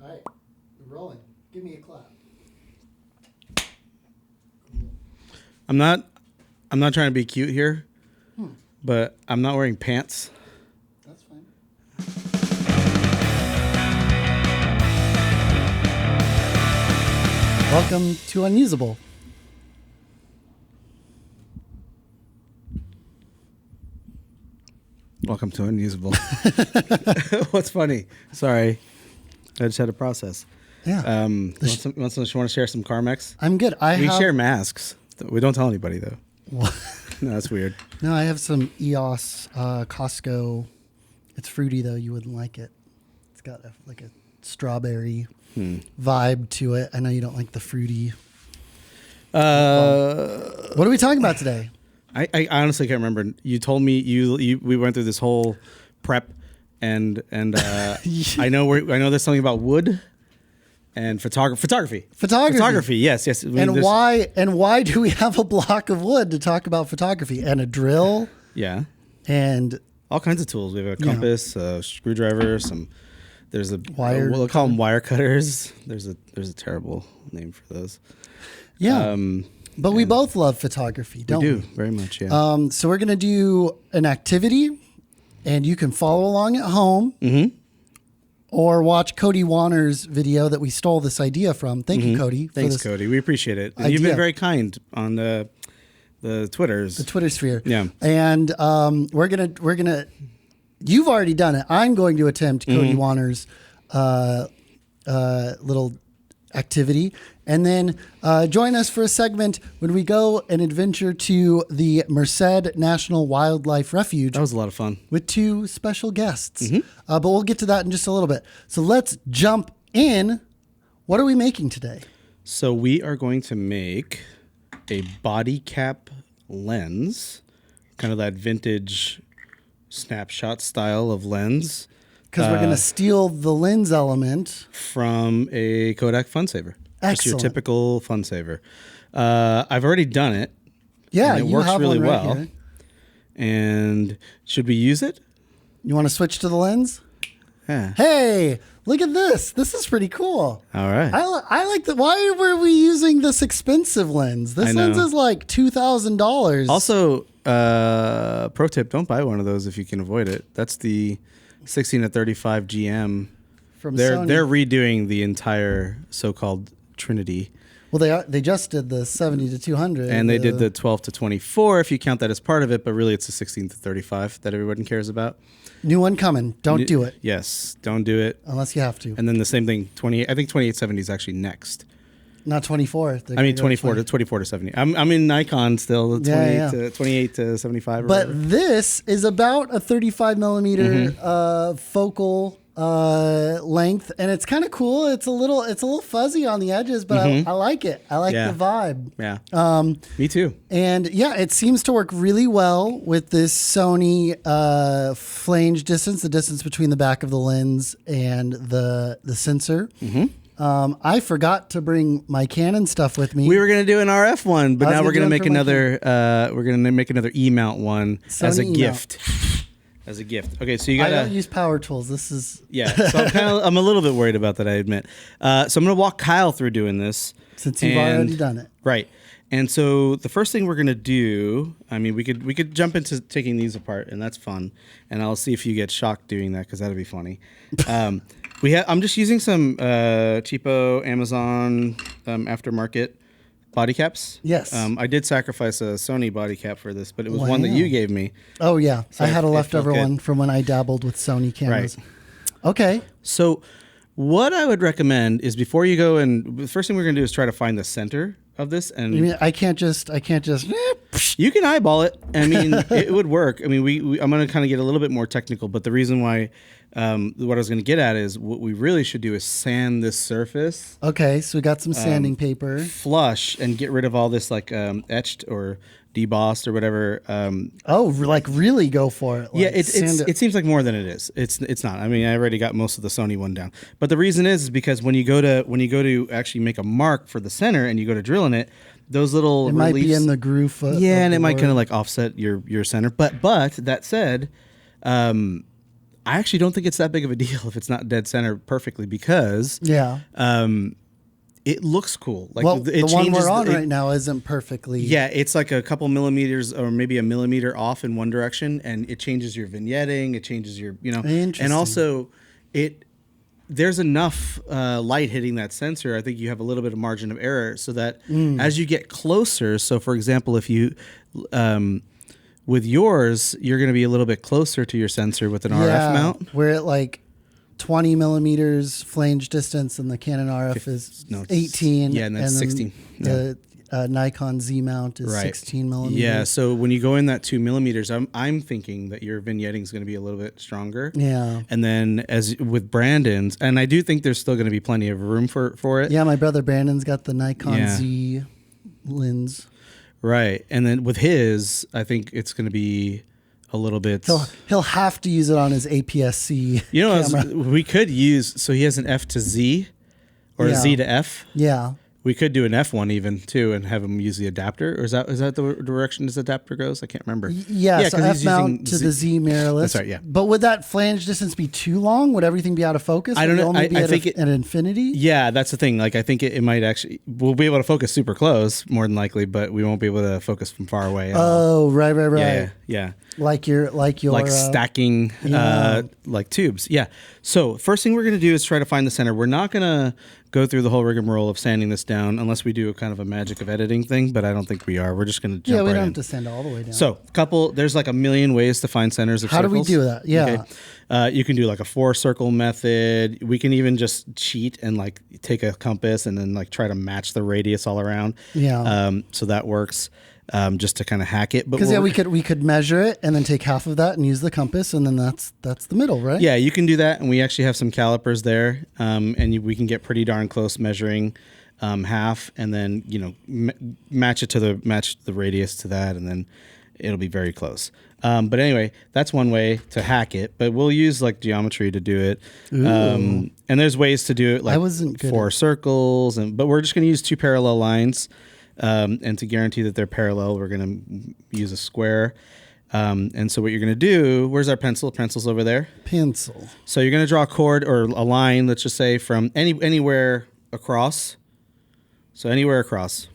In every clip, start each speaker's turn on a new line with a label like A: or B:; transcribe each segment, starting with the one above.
A: All right, we're rolling. Give me a clap.
B: I'm not trying to be cute here, but I'm not wearing pants.
A: That's fine. Welcome to Unusable.
B: Welcome to Unusable. What's funny? Sorry, I just had to process.
A: Yeah.
B: Want to share some Carmex?
A: I'm good.
B: We share masks. We don't tell anybody though.
A: What?
B: No, that's weird.
A: No, I have some EOS Costco. It's fruity though. You wouldn't like it. It's got a strawberry vibe to it. I know you don't like the fruity. What are we talking about today?
B: I honestly can't remember. You told me we went through this whole prep, and I know there's something about wood and photography. Yes.
A: And why do we have a block of wood to talk about photography and a drill?
B: Yeah,
A: and
B: all kinds of tools. We have a compass, a screwdriver, there's a
A: wire.
B: We'll call them wire cutters. There's a terrible name for those.
A: Yeah. But we both love photography, don't we?
B: We do, very much, yeah.
A: So we're going to do an activity, and you can follow along at home or watch Cody Wanner's video that we stole this idea from. Thank you, Cody.
B: Thanks, Cody. We appreciate it.
A: Idea.
B: You've been very kind on the Twitters.
A: The Twitter sphere.
B: Yeah.
A: And we're gonna. You've already done it. I'm going to attempt Cody Wanner's little activity. And then join us for a segment when we go and adventure to the Merced National Wildlife Refuge.
B: That was a lot of fun.
A: With two special guests. But we'll get to that in just a little bit. So let's jump in. What are we making today?
B: So we are going to make a body cap lens, kind of that vintage snapshot style of lens.
A: Because we're going to steal the lens element
B: from a Kodak FunSaver.
A: Excellent.
B: Just your typical FunSaver. I've already done it.
A: Yeah,
B: and it works really
A: right
B: well.
A: Here.
B: And should we use it?
A: You want to switch to the lens?
B: Yeah.
A: Hey, look at this. This is pretty cool.
B: All right.
A: I like that. Why were we using this expensive lens? This lens is like $2,000.
B: Also, pro tip, don't buy one of those if you can avoid it. That's the 16-35 GM.
A: From
B: Sony. They're redoing the entire so-called Trinity.
A: Well, they just did the 70-200.
B: And they did the 12-24 if you count that as part of it, but really it's the 16-35 that everyone cares about.
A: New one coming. Don't do it.
B: Yes, don't do it.
A: Unless you have to.
B: And then the same thing, 28. I think 2870 is actually next.
A: Not 24.
B: I mean 24 to 70. I'm in Nikon still, 28 to 75.
A: But this is about a 35 millimeter focal length, and it's kind of cool. It's a little fuzzy on the edges, but I like it. I like the vibe.
B: Yeah. Me too.
A: And yeah, it seems to work really well with this Sony flange distance, the distance between the back of the lens and the sensor. I forgot to bring my Canon stuff with me.
B: We were gonna do an RF one, but now we're gonna make another. We're gonna make another E-mount one as a gift. As a gift. Okay, so you got.
A: I don't use power tools. This is
B: So I'm a little bit worried about that, I admit. So I'm gonna walk Kyle through doing this
A: since you've already done it.
B: Right. And so the first thing we're gonna do, I mean, we could jump into taking these apart, and that's fun. And I'll see if you get shocked doing that because that'd be funny. I'm just using some cheapo Amazon aftermarket body caps.
A: Yes.
B: I did sacrifice a Sony body cap for this, but it was one that you gave me.
A: Oh, yeah. So I had a leftover
B: one
A: one from when I dabbled with Sony cameras.
B: Right.
A: Okay.
B: So what I would recommend is before you go and the first thing we're going to do is try to find the center of this. And
A: you mean I can't just.
B: You can eyeball it. I mean, it would work. I mean, I'm going to kind of get a little bit more technical, but the reason why, what I was going to get at is what we really should do is sand this surface.
A: Okay, so we got some sanding paper.
B: Flush and get rid of all this like etched or debossed or whatever.
A: Like really go for it. Like
B: yeah, it seems like more than it is. It's not. I mean, I already got most of the Sony one down. But the reason is because when you go to actually make a mark for the center and you go to drill in it, those little
A: might be in the groove.
B: And it might kind of like offset your center. But that said, I actually don't think it's that big of a deal if it's not dead center perfectly because
A: Yeah.
B: it looks cool. Like
A: Well,
B: it
A: the one
B: changes
A: we're on right now isn't perfectly.
B: Yeah, it's like a couple millimeters or maybe a millimeter off in one direction, and it changes your vignetting. It changes your,
A: Interesting.
B: and also there's enough light hitting that sensor. I think you have a little bit of margin of error, so that as you get closer. So, for example, if you with yours, you're going to be a little bit closer to your sensor with an RF mount.
A: We're at like 20 millimeters flange distance, and the Canon RF is 18.
B: Yeah, and then 16.
A: The Nikon Z mount is 16 millimeters.
B: Yeah, so when you go in that 2 millimeters, I'm thinking that your vignetting is going to be a little bit stronger.
A: Yeah.
B: And then as with Brandon's, and I do think there's still going to be plenty of room for it.
A: Yeah, my brother Brandon's got the Nikon Z lens.
B: Right. And then with his, I think it's going to be a little bit.
A: He'll have to use it on his APS-C camera.
B: We could use, so he has an F to Z or a Z to F.
A: Yeah.
B: We could do an F1 even too and have him use the adapter. Or is that the direction this adapter goes? I can't remember.
A: Yeah, so F mount to the Z mirrorless.
B: That's right, yeah.
A: But would that flange distance be too long? Would everything be out of focus?
B: I don't know.
A: I think at infinity?
B: Yeah, that's the thing. Like I think it might actually, we'll be able to focus super close more than likely, but we won't be able to focus from far away.
A: Oh, right.
B: Yeah.
A: Like
B: stacking like tubes. Yeah. So first thing we're going to do is try to find the center. We're not going to go through the whole rigmarole of sanding this down unless we do a kind of a magic of editing thing, but I don't think we are. We're just going to jump right in.
A: Yeah, we don't have to sand all the way down.
B: So there's like a million ways to find centers of circles.
A: How do we do that? Yeah.
B: Okay. You can do like a 4-circle method. We can even just cheat and like take a compass and then like try to match the radius all around.
A: Yeah.
B: So that works. Just to kind of hack it,
A: because we could measure it and then take half of that and use the compass, and then that's the middle, right?
B: Yeah, you can do that, and we actually have some calipers there, and we can get pretty darn close measuring half, and then match the radius to that, and then it'll be very close. But anyway, that's one way to hack it. But we'll use like geometry to do it, and there's ways to do it like 4 circles, but we're just going to use 2 parallel lines. And to guarantee that they're parallel, we're going to use a square. And so what you're going to do, where's our pencil? Pencil's over there.
A: Pencil.
B: So you're going to draw a chord or a line, let's just say from anywhere across. So anywhere across.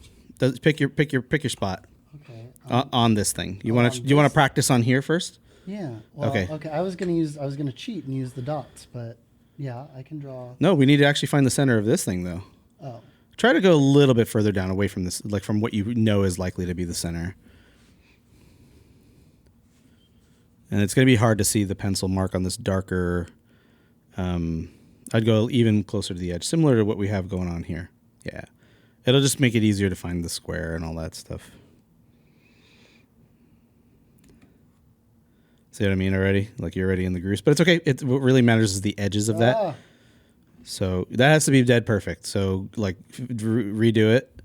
B: Pick your spot. Okay. On this thing. You want to practice on here first?
A: Yeah. Well, okay. I was going to cheat and use the dots, but yeah, I can draw.
B: No, we need to actually find the center of this thing though.
A: Oh.
B: Try to go a little bit further down away from this, like from what you know is likely to be the center. And it's going to be hard to see the pencil mark on this darker. I'd go even closer to the edge, similar to what we have going on here. Yeah. It'll just make it easier to find the square and all that stuff. See what I mean already? Like you're already in the grooves. But it's okay. What really matters is the edges of that. So that has to be dead perfect. So like redo it.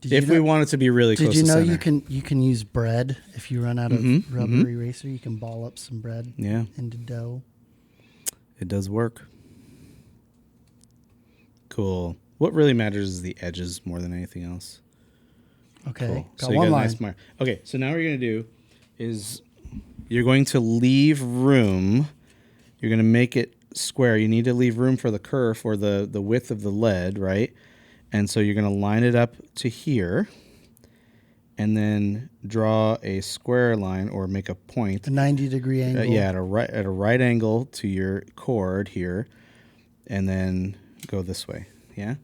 B: If we want it to be really close to center.
A: Did you know you can use bread if you run out of rubber eraser? You can ball up some bread into dough.
B: It does work. Cool. What really matters is the edges more than anything else.
A: Okay.
B: Cool.
A: Got
B: so you
A: one
B: got
A: line.
B: a nice mark. Okay, so now what you're going to do is you're going to leave room. You're going to make it square. You need to leave room for the kerf or the width of the lead, right? And so you're going to line it up to here and then draw a square line or make a point.
A: A 90-degree angle.
B: At a right angle to your chord here, and then go this way. Yeah?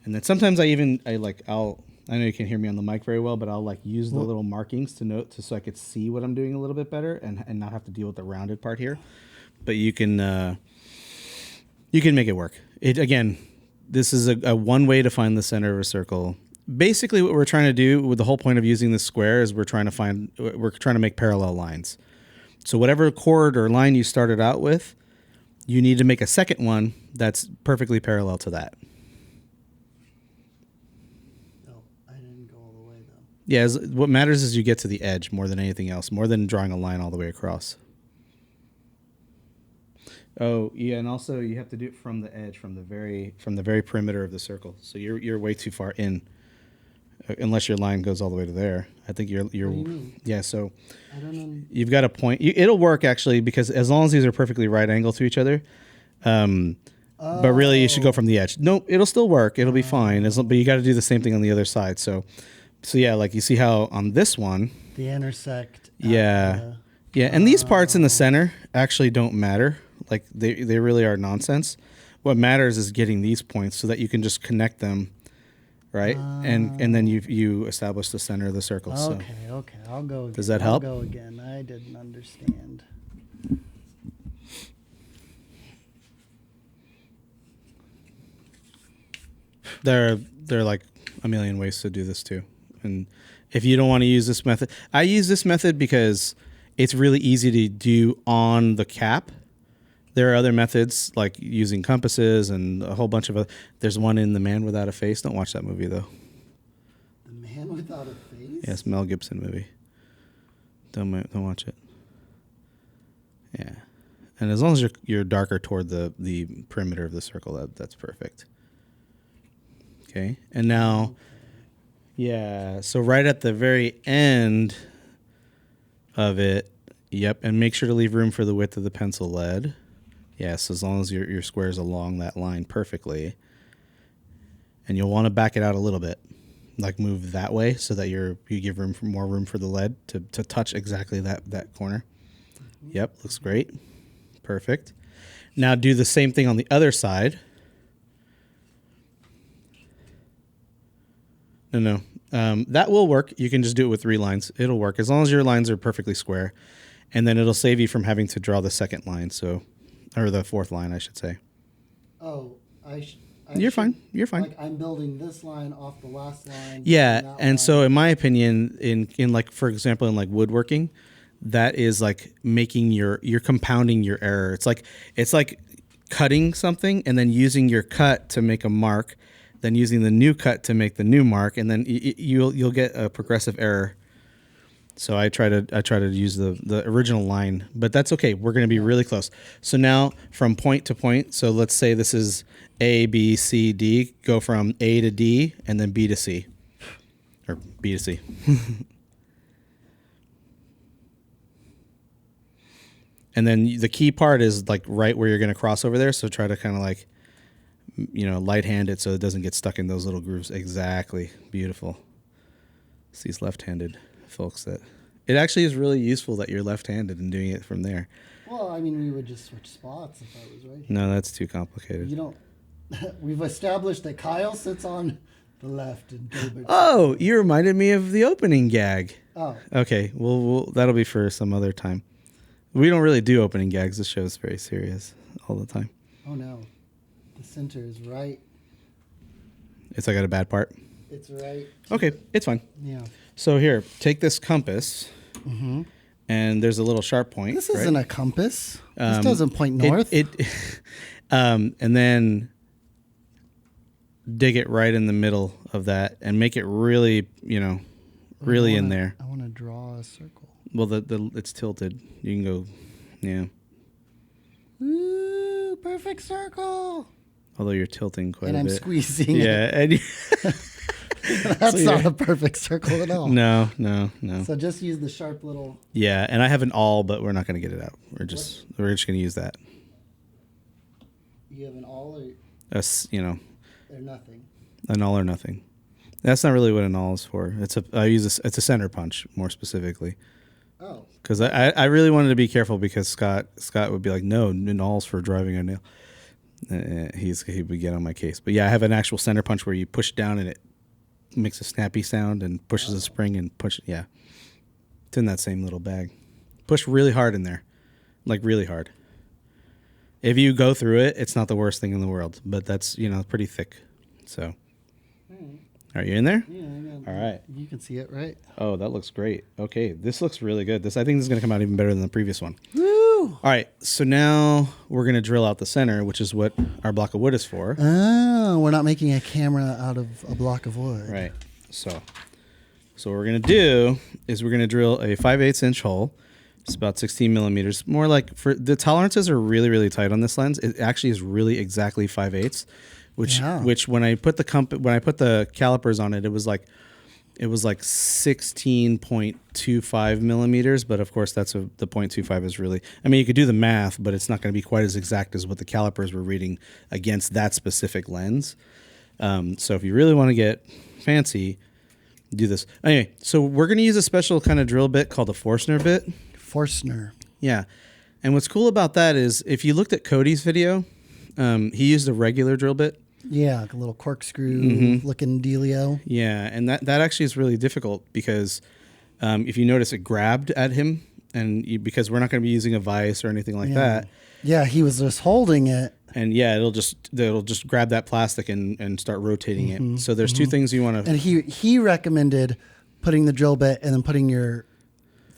B: And then sometimes I know you can't hear me on the mic very well, but I'll like use the little markings so I could see what I'm doing a little bit better and not have to deal with the rounded part here. But you can make it work. This is a one way to find the center of a circle. Basically, what we're trying to do with the whole point of using this square is we're trying to make parallel lines. So whatever chord or line you started out with, you need to make a second one that's perfectly parallel to that.
A: No, I didn't go all the way though.
B: Yeah, what matters is you get to the edge more than anything else, more than drawing a line all the way across. Oh, yeah, and also you have to do it from the edge, from the very perimeter of the circle. So you're way too far in. unless your line goes all the way to there. I think you're
A: What do you mean?
B: yeah. So
A: I don't know.
B: you've got a point. It'll work actually because as long as these are perfectly right angle to each other. But really, you should go from the edge. No, it'll still work. It'll be fine. But you got to do the same thing on the other side. So yeah, like you see how on this one,
A: The intersect.
B: yeah, yeah, and these parts in the center actually don't matter. Like they really are nonsense. What matters is getting these points so that you can just connect them, right? And then you establish the center of the circle.
A: Okay,
B: So
A: okay. I'll go again.
B: Does that help?
A: I'll go again. I didn't understand.
B: there are like a million ways to do this too. And if you don't want to use this method, I use this method because it's really easy to do on the cap. There are other methods like using compasses and a whole bunch of other. There's one in The Man Without a Face. Don't watch that movie though.
A: The Man Without a Face?
B: Yes, Mel Gibson movie. Don't watch it. Yeah, and as long as you're darker toward the perimeter of the circle, that's perfect. Okay, and now, yeah, so right at the very end of it, yep, and make sure to leave room for the width of the pencil lead. Yes, as long as your square is along that line perfectly. And you'll want to back it out a little bit, like move that way so that you give more room for the lead to touch exactly that corner. Yep, looks great. Perfect. Now do the same thing on the other side. No. That will work. You can just do it with 3 lines. It'll work as long as your lines are perfectly square. And then it'll save you from having to draw the second line, or the 4th line, I should say.
A: Oh,
B: You're fine. You're fine.
A: Like I'm building this line off the last line.
B: Yeah, and so in my opinion, in like, for example, in like woodworking, that is like making you're compounding your error. It's like cutting something and then using your cut to make a mark, then using the new cut to make the new mark, and then you'll get a progressive error. So I try to use the original line, but that's okay. We're going to be really close. So now from point to point, so let's say this is A, B, C, D. Go from A to D and then B to C, or B to C. And then the key part is like right where you're going to cross over there. So try to kind of like, light hand it so it doesn't get stuck in those little grooves. Exactly. Beautiful. It's these left-handed folks that it actually is really useful that you're left-handed and doing it from there.
A: Well, I mean, we would just switch spots if I was right.
B: No, that's too complicated.
A: You don't. We've established that Kyle sits on the left and Gilbert.
B: Oh, you reminded me of the opening gag.
A: Oh.
B: Okay, well, that'll be for some other time. We don't really do opening gags. The show's very serious all the time.
A: Oh no, the center is right.
B: It's like at a bad part.
A: It's right.
B: Okay, it's fine.
A: Yeah.
B: So here, take this compass, and there's a little sharp point.
A: This isn't a compass. This doesn't point north.
B: And then dig it right in the middle of that, and make it really, really in there.
A: I want to draw a circle.
B: Well, it's tilted. You can go, yeah.
A: Ooh, perfect circle.
B: Although you're tilting quite a bit.
A: And I'm squeezing
B: yeah,
A: it.
B: and
A: That's not a perfect circle at all.
B: No.
A: So just use the sharp little.
B: Yeah, and I have an awl, but we're not going to get it out. We're just going to use that.
A: You have an all or
B: Or
A: nothing.
B: An all or nothing. That's not really what an awl is for. It's a center punch more specifically.
A: Oh.
B: Because I really wanted to be careful because Scott would be like, no, an awl's for driving a nail. He would get on my case. But yeah, I have an actual center punch where you push down and it makes a snappy sound and pushes a spring and push. Yeah, it's in that same little bag. Push really hard in there, like really hard. If you go through it, it's not the worst thing in the world, but that's pretty thick. So, are you in there?
A: Yeah, I got
B: All right.
A: You can see it, right?
B: Oh, that looks great. Okay, this looks really good. I think this is going to come out even better than the previous one.
A: Woo!
B: All right, so now we're going to drill out the center, which is what our block of wood is for.
A: Oh, we're not making a camera out of a block of wood.
B: Right. So what we're going to do is we're going to drill a 5/8 inch hole. It's about 16 millimeters. More like for the tolerances are really, really tight on this lens. It actually is really exactly 5/8, which when I put the calipers on it, it was like it was like 16.25 millimeters, but of course the 0.25 is really, I mean, you could do the math, but it's not going to be quite as exact as what the calipers were reading against that specific lens. So if you really want to get fancy, do this. Anyway, so we're going to use a special kind of drill bit called a Forstner bit.
A: Forstner.
B: Yeah. And what's cool about that is if you looked at Cody's video, he used a regular drill bit.
A: Yeah, like a little corkscrew looking dealio.
B: Yeah, and that actually is really difficult because if you notice, it grabbed at him, and because we're not going to be using a vise or anything like that.
A: Yeah, he was just holding it.
B: And yeah, it'll just grab that plastic and start rotating it. So there's two things you want to.
A: And he recommended putting the drill bit and then putting your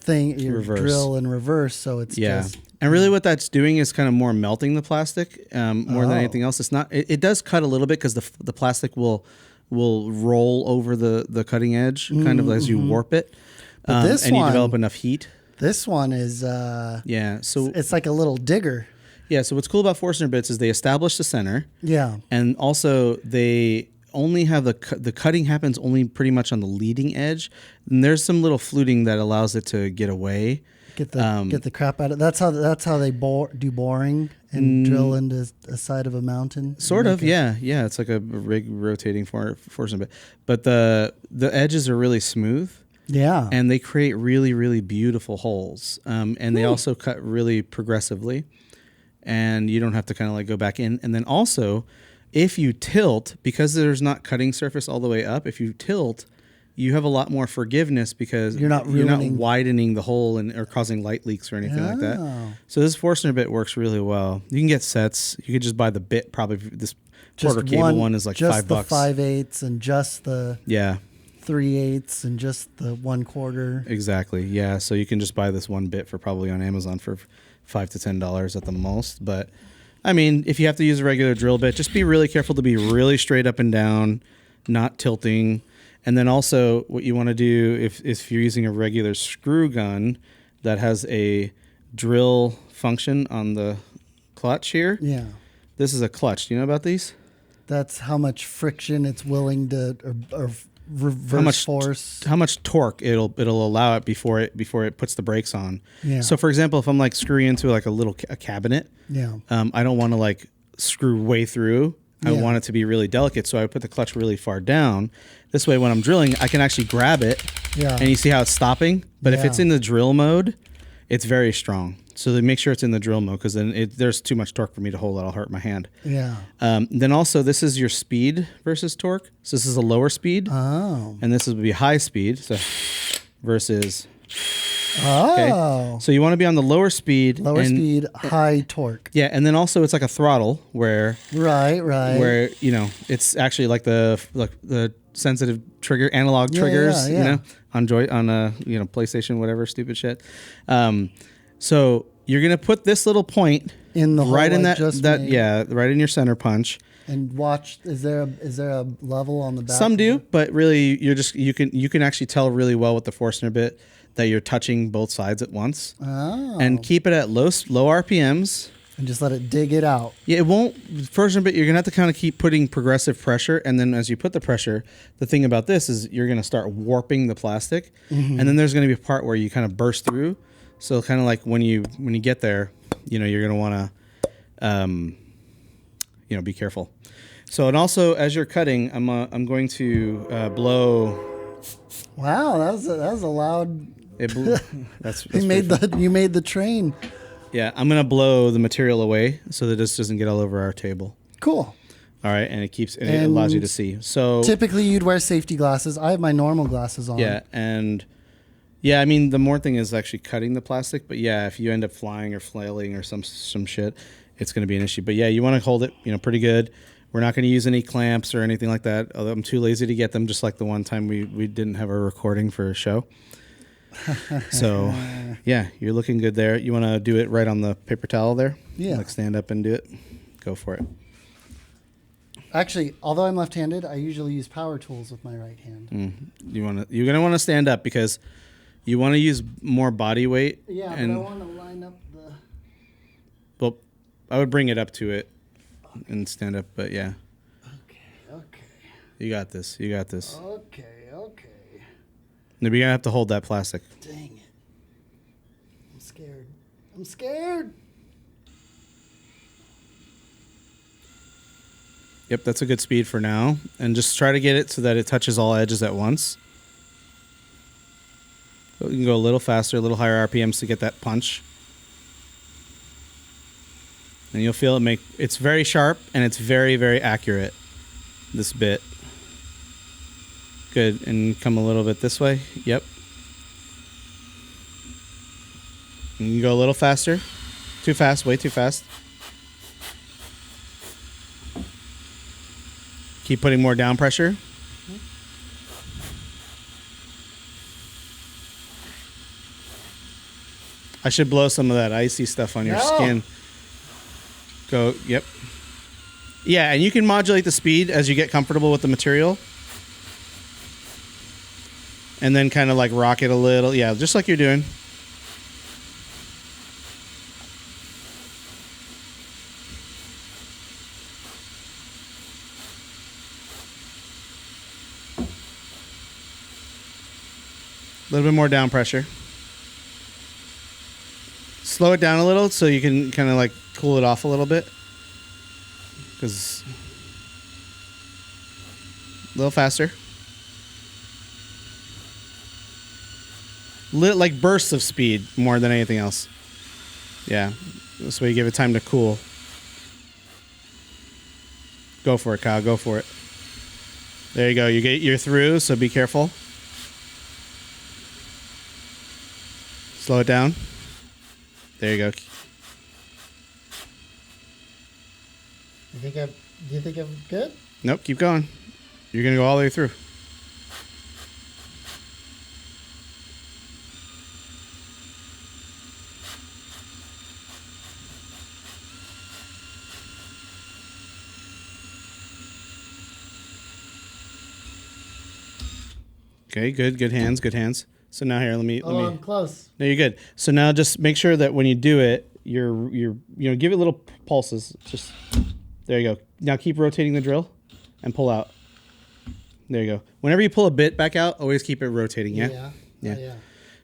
A: drill in reverse, so it's just.
B: And really what that's doing is kind of more melting the plastic more than anything else. It's not. It does cut a little bit because the plastic will roll over the cutting edge kind of as you warp it. And you develop enough heat.
A: This one is
B: so
A: it's like a little digger.
B: Yeah, so what's cool about Forstner bits is they establish the center.
A: Yeah.
B: And also they only have the cutting happens only pretty much on the leading edge. And there's some little fluting that allows it to get away.
A: Get the crap out of. That's how they do boring and drill into a side of a mountain.
B: Sort of, yeah. It's like a rig rotating Forstner bit. But the edges are really smooth.
A: Yeah.
B: And they create really, really beautiful holes. And they also cut really progressively. And you don't have to kind of like go back in. And then also, if you tilt, because there's not cutting surface all the way up, if you tilt, you have a lot more forgiveness because you're not widening the hole or causing light leaks or anything like that. So this Forstner bit works really well. You can get sets. You could just buy the bit. Probably this quarter cable one is like $5.
A: Just the 5/8 and just the 3/8 and just the 1/4.
B: Exactly. Yeah. So you can just buy this one bit for probably on Amazon for $5 to $10 at the most. But I mean, if you have to use a regular drill bit, just be really careful to be really straight up and down, not tilting. And then also what you want to do if you're using a regular screw gun that has a drill function on the clutch here. Yeah. This is a clutch. Do you know about these?
A: That's how much friction it's willing to or reverse force.
B: How much torque it'll allow it before it puts the brakes on.
A: Yeah.
B: So for example, if I'm like screwing into like a cabinet, I don't want to like screw way through. I want it to be really delicate, so I put the clutch really far down. This way, when I'm drilling, I can actually grab it, and you see how it's stopping? But if it's in the drill mode, it's very strong. So they make sure it's in the drill mode because then there's too much torque for me to hold. That'll hurt my hand. Yeah. Then also, this is your speed versus torque. So this is a lower speed. Oh. And this would be high speed. So versus.
A: Oh.
B: Okay. So you want to be on the lower speed.
A: Speed, high torque.
B: Yeah, and then also it's like a throttle where.
A: Right.
B: Where it's actually like the sensitive trigger analog triggers. On PlayStation, whatever stupid shit. So you're gonna put this little point
A: in the hole
B: right in
A: right And watch. Is there a level on the back?
B: Some do, but really you can actually tell really well with the Forstner bit that you're touching both sides at once. Oh. And keep it at low RPMs.
A: And just let it dig it out.
B: Yeah, it won't. Forstner bit, you're gonna have to kind of keep putting progressive pressure, and then as you put the pressure, the thing about this is you're gonna start warping the plastic, and then there's gonna be a part where you kind of burst through. So kind of like when you get there, you're gonna want to, be careful. So and also as you're cutting, I'm going to blow.
A: Wow, that was a loud.
B: It blew. That's
A: you made the train.
B: Yeah, I'm gonna blow the material away so that this doesn't get all over our table.
A: Cool.
B: All right, and it allows you to see. So
A: typically you'd wear safety glasses. I have my normal glasses on.
B: Yeah, I mean the more thing is actually cutting the plastic, but yeah, if you end up flying or flailing or some shit, it's gonna be an issue. But yeah, you want to hold it, pretty good. We're not going to use any clamps or anything like that. Although I'm too lazy to get them, just like the one time we didn't have a recording for a show. So, yeah, you're looking good there. You want to do it right on the paper towel there?
A: Yeah.
B: Like stand up and do it? Go for it.
A: Actually, although I'm left-handed, I usually use power tools with my right hand.
B: You're going to want to stand up because you want to use more body weight.
A: Yeah, but I want to line up the...
B: Well, I would bring it up to it and stand up, but yeah.
A: Okay.
B: You got this.
A: Okay.
B: Maybe you're gonna have to hold that plastic.
A: Dang it. I'm scared. I'm scared.
B: Yep, that's a good speed for now. And just try to get it so that it touches all edges at once. So you can go a little faster, a little higher RPMs to get that punch. And you'll feel it's very sharp and it's very, very accurate, this bit. Good, and come a little bit this way. Yep. And you can go a little faster. Too fast, way too fast. Keep putting more down pressure. I should blow some of that icy stuff on your skin. Go, yep. Yeah, and you can modulate the speed as you get comfortable with the material. And then kind of like rock it a little. Yeah, just like you're doing. A little bit more down pressure. Slow it down a little so you can kind of like cool it off a little bit. Because a little faster. Like bursts of speed more than anything else. Yeah. This way you give it time to cool. Go for it, Kyle. Go for it. There you go. You're through, so be careful. Slow it down. There you go.
A: Do you think I'm good?
B: Nope, keep going. You're going to go all the way through. Okay, good hands, good hands. So now here, let me.
A: I'm close.
B: No, you're good. So now just make sure that when you do it, you're give it little pulses. Just there you go. Now keep rotating the drill, and pull out. There you go. Whenever you pull a bit back out, always keep it rotating. Yeah.
A: Yeah. Yeah.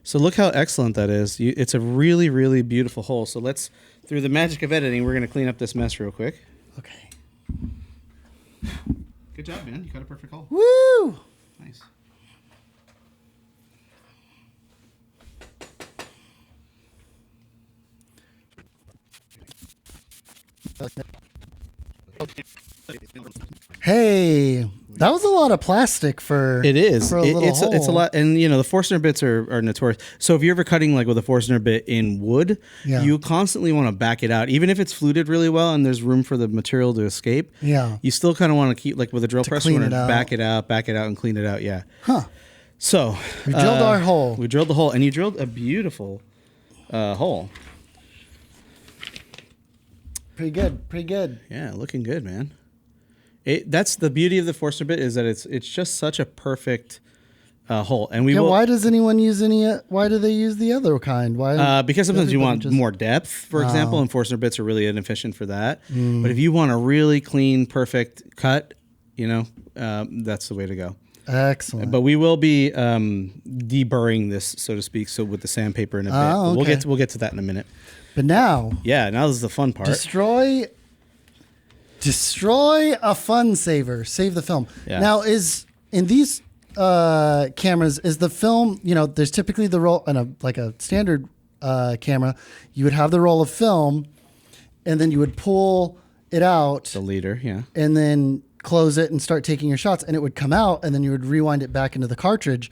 B: So look how excellent that is. It's a really, really beautiful hole. So let's, through the magic of editing, we're gonna clean up this mess real quick.
A: Okay.
B: Good job, man. You got a perfect hole.
A: Woo!
B: Nice.
A: Hey, that was a lot of plastic for
B: it is.
A: For it's
B: a lot, and the Forstner bits are notorious. So if you're ever cutting like with a Forstner bit in wood, you constantly want to back it out, even if it's fluted really well and there's room for the material to escape.
A: Yeah,
B: you still kind of want to keep like with a drill press, you want to back it out, and clean it out. Yeah.
A: Huh.
B: So
A: we drilled our hole.
B: We drilled the hole, and you drilled a beautiful hole.
A: Pretty good.
B: Yeah, looking good, man. That's the beauty of the Forstner bit, is that it's just such a perfect hole. And
A: why does anyone use why do they use the other kind? Why?
B: Because sometimes you want more depth, for example, and Forstner bits are really inefficient for that. But if you want a really clean, perfect cut, that's the way to go.
A: Excellent.
B: But we will be deburring this, so to speak, so with the sandpaper in a bit.
A: Okay.
B: We'll get to that in a minute.
A: But now
B: this is the fun part.
A: Destroy a fun saver. Save the film.
B: Yeah.
A: Now, in these cameras, is the film, there's typically the roll, in a standard camera, you would have the roll of film, and then you would pull it out.
B: The leader, yeah.
A: And then close it and start taking your shots, and it would come out, and then you would rewind it back into the cartridge.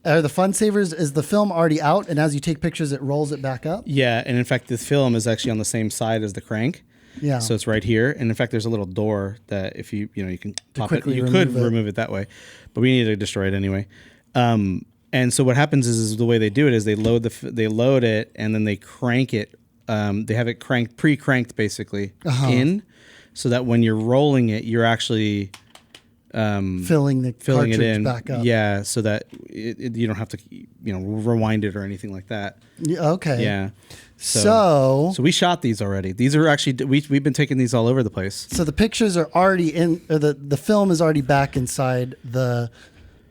A: Are the fun savers, is the film already out, and as you take pictures, it rolls it back up?
B: Yeah, and in fact, the film is actually on the same side as the crank.
A: Yeah.
B: So it's right here, and in fact, there's a little door that if you can pop it, you
A: quickly
B: could remove it that way, but we need to destroy it anyway. And so what happens is the way they do it is they load it and then they crank it. They have it pre-cranked basically in, so that when you're rolling it, you're actually
A: filling it in back up.
B: Yeah, so that you don't have to rewind it or anything like that.
A: Okay.
B: Yeah.
A: So
B: we shot these already. These are actually we've been taking these all over the place.
A: So the pictures are already in, or the film is already back inside the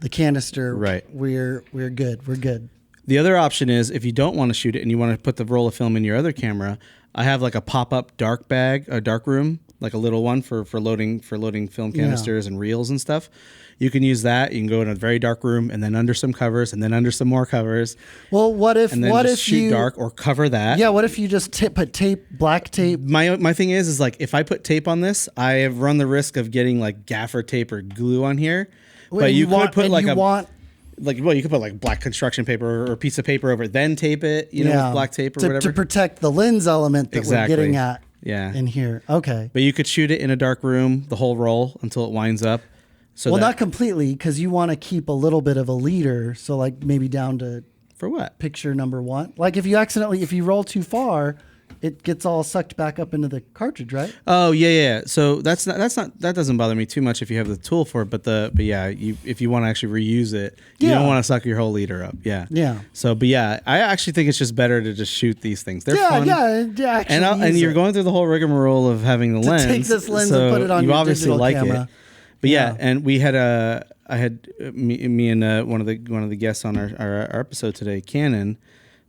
A: the canister,
B: Right.
A: we're good. We're good.
B: The other option is if you don't want to shoot it and you want to put the roll of film in your other camera, I have like a pop-up dark bag, a dark room, like a little one for loading film canisters and reels and stuff. You can use that. You can go in a very dark room and then under some covers and then under some more covers.
A: Well, what if
B: shoot
A: you
B: dark or cover that?
A: Yeah, what if you just put tape, black tape?
B: My thing is like if I put tape on this, I have run the risk of getting like gaffer tape or glue on here. But you could put like you could put like black construction paper or a piece of paper over it, then tape it, with black tape or whatever.
A: To protect the lens element that we're getting at in here. Okay.
B: But you could shoot it in a dark room, the whole roll, until it winds up. So
A: not completely, because you want to keep a little bit of a leader. So like maybe down to
B: for what?
A: Picture number 1. Like if you roll too far, it gets all sucked back up into the cartridge, right?
B: Oh yeah. So that doesn't bother me too much if you have the tool for it. But if you want to actually reuse it, you don't want to suck your whole leader up. Yeah.
A: Yeah.
B: So, I actually think it's just better to just shoot these things. They're fun.
A: Yeah.
B: And you're going through the whole rigmarole of having the lens.
A: Take this lens and put it on your digital camera.
B: It. But and we had me and one of the guests on our episode today, Cannon,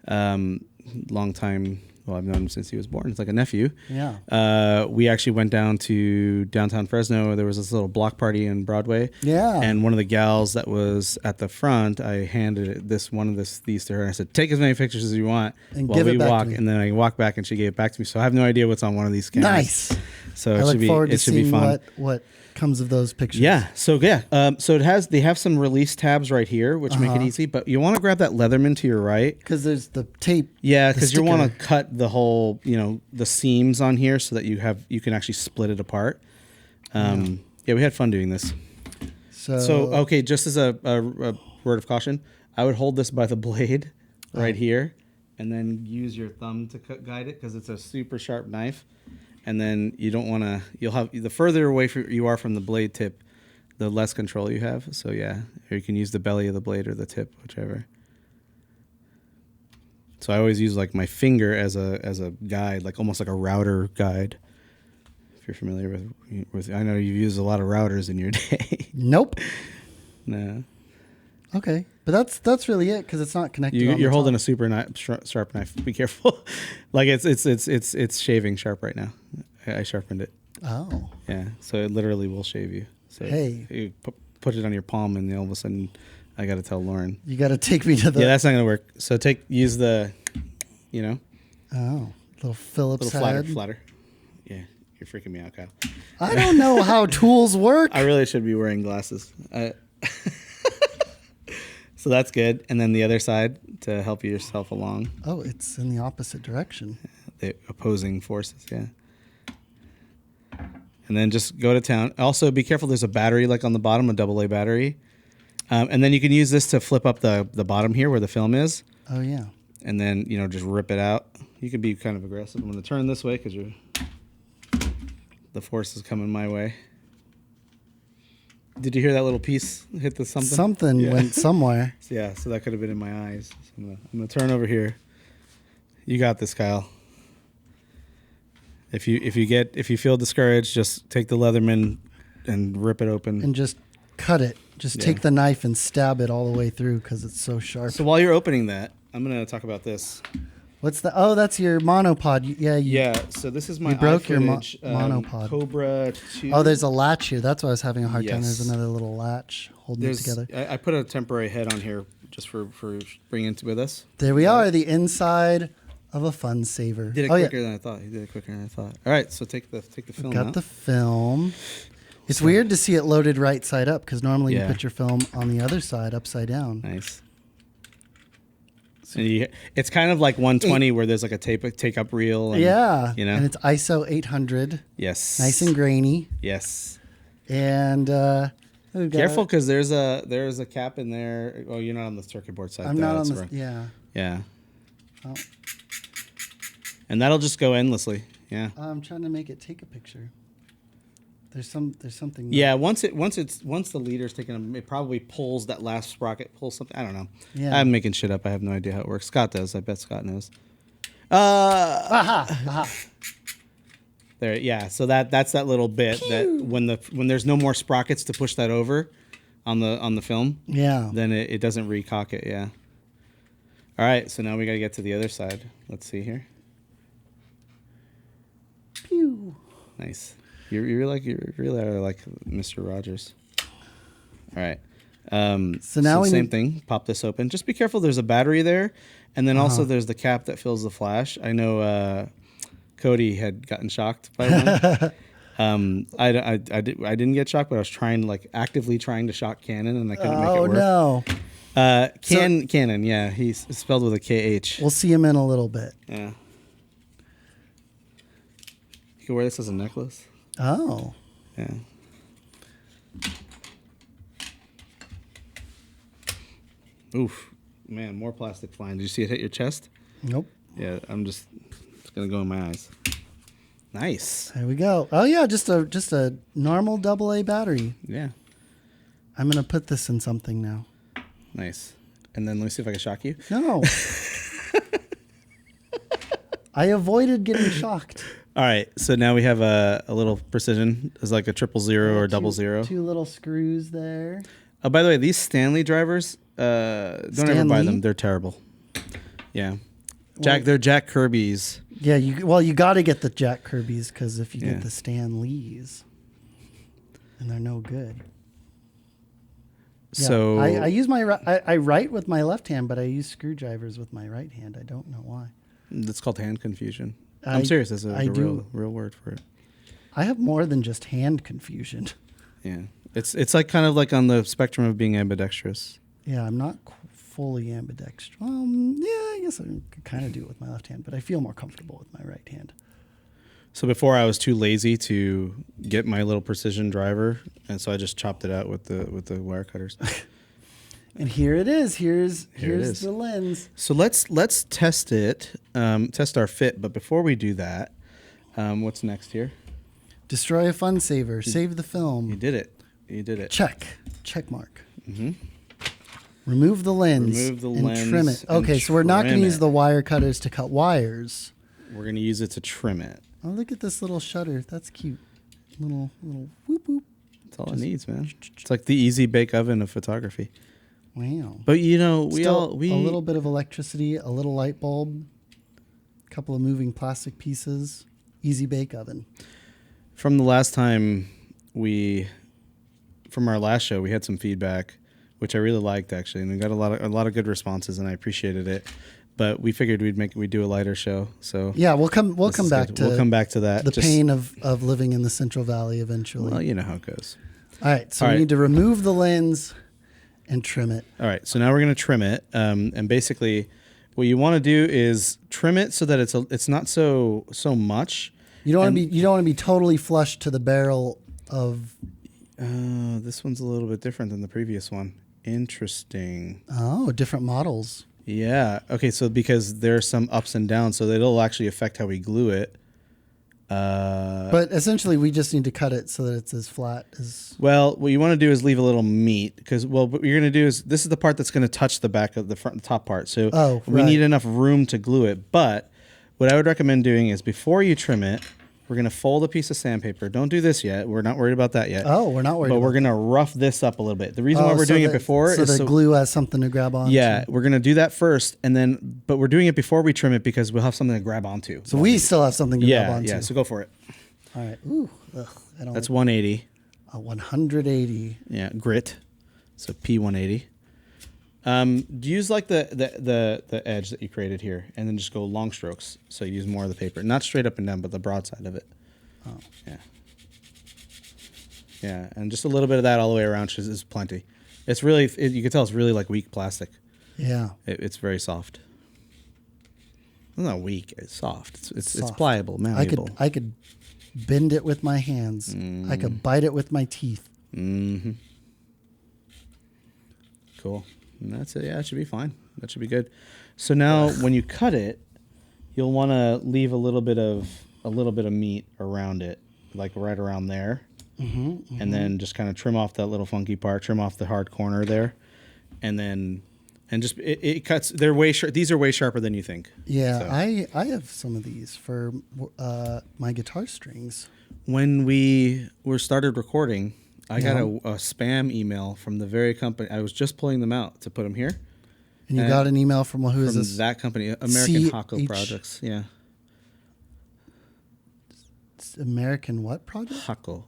B: long time. Well, I've known him since he was born. It's like a nephew.
A: Yeah.
B: We actually went down to downtown Fresno. There was this little block party in Broadway.
A: Yeah.
B: And one of the gals that was at the front, I handed these to her. And I said, "Take as many pictures as you want
A: and
B: while
A: give
B: we
A: it back
B: walk."
A: to me.
B: And then I walked back, and she gave it back to me. So I have no idea what's on one of these cameras.
A: Nice.
B: So
A: I look forward to seeing what comes of those pictures.
B: Yeah. So they have some release tabs right here, which make it easy. But you want to grab that Leatherman to your right
A: because there's the tape.
B: Yeah, because you want to cut the whole, the seams on here so that you can actually split it apart. We had fun doing this. So okay, just as a word of caution, I would hold this by the blade right here, and then use your thumb to guide it because it's a super sharp knife. And then you don't want to. You'll have the further away you are from the blade tip, the less control you have. So or you can use the belly of the blade or the tip, whichever. So I always use like my finger as a guide, like almost like a router guide. If you're familiar with I know you've used a lot of routers in your day.
A: Nope.
B: No.
A: Okay, but that's really it because it's not connected.
B: You're holding a super sharp knife. Be careful. Like it's shaving sharp right now. I sharpened it.
A: Oh.
B: Yeah. So it literally will shave you. So you put it on your palm, and then all of a sudden, I got to tell Lauren.
A: You got to take me to the.
B: Yeah, that's not gonna work. So use the,
A: Oh, little Phillips head.
B: Flatter. Yeah, you're freaking me out, Kyle.
A: I don't know how tools work.
B: I really should be wearing glasses. So that's good. And then the other side to help yourself along.
A: Oh, it's in the opposite direction.
B: The opposing forces, yeah. And then just go to town. Also, be careful. There's a battery like on the bottom, a AA battery. And then you can use this to flip up the bottom here where the film is.
A: Oh, yeah.
B: And then, just rip it out. You can be kind of aggressive. I'm going to turn this way because the force is coming my way. Did you hear that little piece hit the something?
A: Something went somewhere.
B: Yeah, so that could have been in my eyes. So I'm gonna turn over here. You got this, Kyle. If you feel discouraged, just take the Leatherman and rip it open.
A: And just cut it. Just take the knife and stab it all the way through because it's so sharp.
B: So while you're opening that, I'm gonna talk about this.
A: What's the? Oh, that's your monopod. Yeah.
B: So this is my.
A: You broke your
B: iFootage,
A: monopod.
B: Cobra 2.
A: Oh, there's a latch here. That's why I was having a hard time. There's another little latch holding it together.
B: I put a temporary head on here just for bringing it with us.
A: There we are. The inside of a fun saver.
B: You did it quicker than I thought. You did it quicker than I thought. All right, so take the film.
A: Got the film. It's weird to see it loaded right side up because normally you put your film on the other side upside down.
B: Nice. And it's kind of like 120 where there's like a take up reel. And,
A: and it's ISO 800.
B: Yes.
A: Nice and grainy.
B: Yes.
A: And
B: careful because there's a cap in there. Oh, you're not on the circuit board side.
A: I'm not on the. Yeah.
B: Yeah. Oh. And that'll just go endlessly. Yeah.
A: I'm trying to make it take a picture. There's something.
B: Yeah, once the leader's taken, it probably pulls that last sprocket, pulls something. I don't know.
A: Yeah.
B: I'm making shit up. I have no idea how it works. Scott does. I bet Scott knows. There. Yeah. So that's that little bit that when there's no more sprockets to push that over, on the film,
A: Yeah.
B: then it doesn't recock it. Yeah. All right, so now we got to get to the other side. Let's see here.
A: Pew.
B: Nice. You really are like Mr. Rogers. All right.
A: So now we
B: same
A: need-
B: thing. Pop this open. Just be careful. There's a battery there, and then also there's the cap that fills the flash. I know Cody had gotten shocked by one. I didn't get shocked, but I was actively trying to shock Canon, and I couldn't make it work.
A: Oh no.
B: Canon. Yeah, he's spelled with a KH.
A: We'll see him in a little bit.
B: Yeah. You can wear this as a necklace.
A: Oh.
B: Yeah. Oof. Man, more plastic flying. Did you see it hit your chest?
A: Nope.
B: Yeah, it's going to go in my eyes. Nice.
A: There we go. Oh yeah, just a normal AA battery.
B: Yeah.
A: I'm going to put this in something now.
B: Nice. And then let me see if I can shock you.
A: No. I avoided getting shocked.
B: All right, so now we have a little precision. It's like a 000 or 00.
A: Two little screws there.
B: Oh, by the way, these Stanley drivers, don't ever buy them. They're terrible. Yeah. They're Jack Kirby's.
A: Yeah, you got to get the Jack Kirby's because if you get the Stan Lees, and they're no good. Yeah,
B: So
A: I use I write with my left hand, but I use screwdrivers with my right hand. I don't know why.
B: It's called hand confusion. I'm serious. There's a real word for it.
A: I have more than just hand confusion.
B: Yeah, it's like kind of like on the spectrum of being ambidextrous.
A: Yeah, I'm not fully ambidextrous. Yeah, I guess I could kind of do it with my left hand, but I feel more comfortable with my right hand.
B: So before I was too lazy to get my little precision driver, and so I just chopped it out with the wire cutters.
A: And here it is. Here's the lens.
B: So let's test it, test our fit. But before we do that, what's next here?
A: Destroy a fun saver. Save the film.
B: You did it.
A: Check mark. Mm-hmm. Remove the lens. And trim it. Okay, so we're not going to use the wire cutters to cut wires.
B: We're going to use it to trim it.
A: Oh, look at this little shutter. That's cute. Little whoop whoop.
B: That's all it needs, man. It's like the easy bake oven of photography.
A: Wow.
B: But you know, we
A: a little bit of electricity, a little light bulb, a couple of moving plastic pieces, easy bake oven.
B: From the last time from our last show, we had some feedback, which I really liked actually, and we got a lot of good responses, and I appreciated it. But we figured we'd do a lighter show. So
A: yeah, we'll come back to
B: that.
A: The pain of living in the Central Valley eventually.
B: Well, you know how it goes.
A: All right, so we need to remove the lens and trim it.
B: All right, so now we're going to trim it, and basically, what you want to do is trim it so that it's not so much.
A: You don't want to be totally flush to the barrel of.
B: This one's a little bit different than the previous one. Interesting.
A: Oh, different models.
B: Yeah. Okay. So because there's some ups and downs, so it'll actually affect how we glue it.
A: But essentially, we just need to cut it so that it's as flat as.
B: Well, what you want to do is leave a little meat because, what you're going to do is this is the part that's going to touch the back of the front, the top part. So we need enough room to glue it. But what I would recommend doing is before you trim it, we're going to fold a piece of sandpaper. Don't do this yet. We're not worried about that yet.
A: Oh, we're not worried.
B: But we're going to rough this up a little bit. The reason why we're doing it before is
A: so the glue has something to grab onto.
B: Yeah, we're going to do that first, but we're doing it before we trim it because we'll have something to grab onto.
A: So we still have something to grab onto.
B: Yeah, so go for it.
A: All right. Ooh,
B: that's 180.
A: 180.
B: Yeah, grit. So P180. Use like the edge that you created here, and then just go long strokes. So use more of the paper, not straight up and down, but the broad side of it.
A: Oh,
B: yeah, and just a little bit of that all the way around is plenty. It's really, you can tell it's really like weak plastic.
A: Yeah,
B: it's very soft. It's not weak. It's soft. It's pliable, malleable.
A: I could bend it with my hands. I could bite it with my teeth.
B: Mm-hmm. Cool. And that's it. Yeah, it should be fine. That should be good. So now, when you cut it, you'll want to leave a little bit of meat around it, like right around there, and then just kind of trim off that little funky part, trim off the hard corner there, and just it cuts. They're way sharp. These are way sharper than you think.
A: Yeah,
B: so.
A: I have some of these for my guitar strings.
B: When we started recording, I got a spam email from the very company. I was just pulling them out to put them here.
A: And you got an email from who is
B: from
A: this?
B: that company, American Hako Projects. Yeah.
A: American what project?
B: Hako.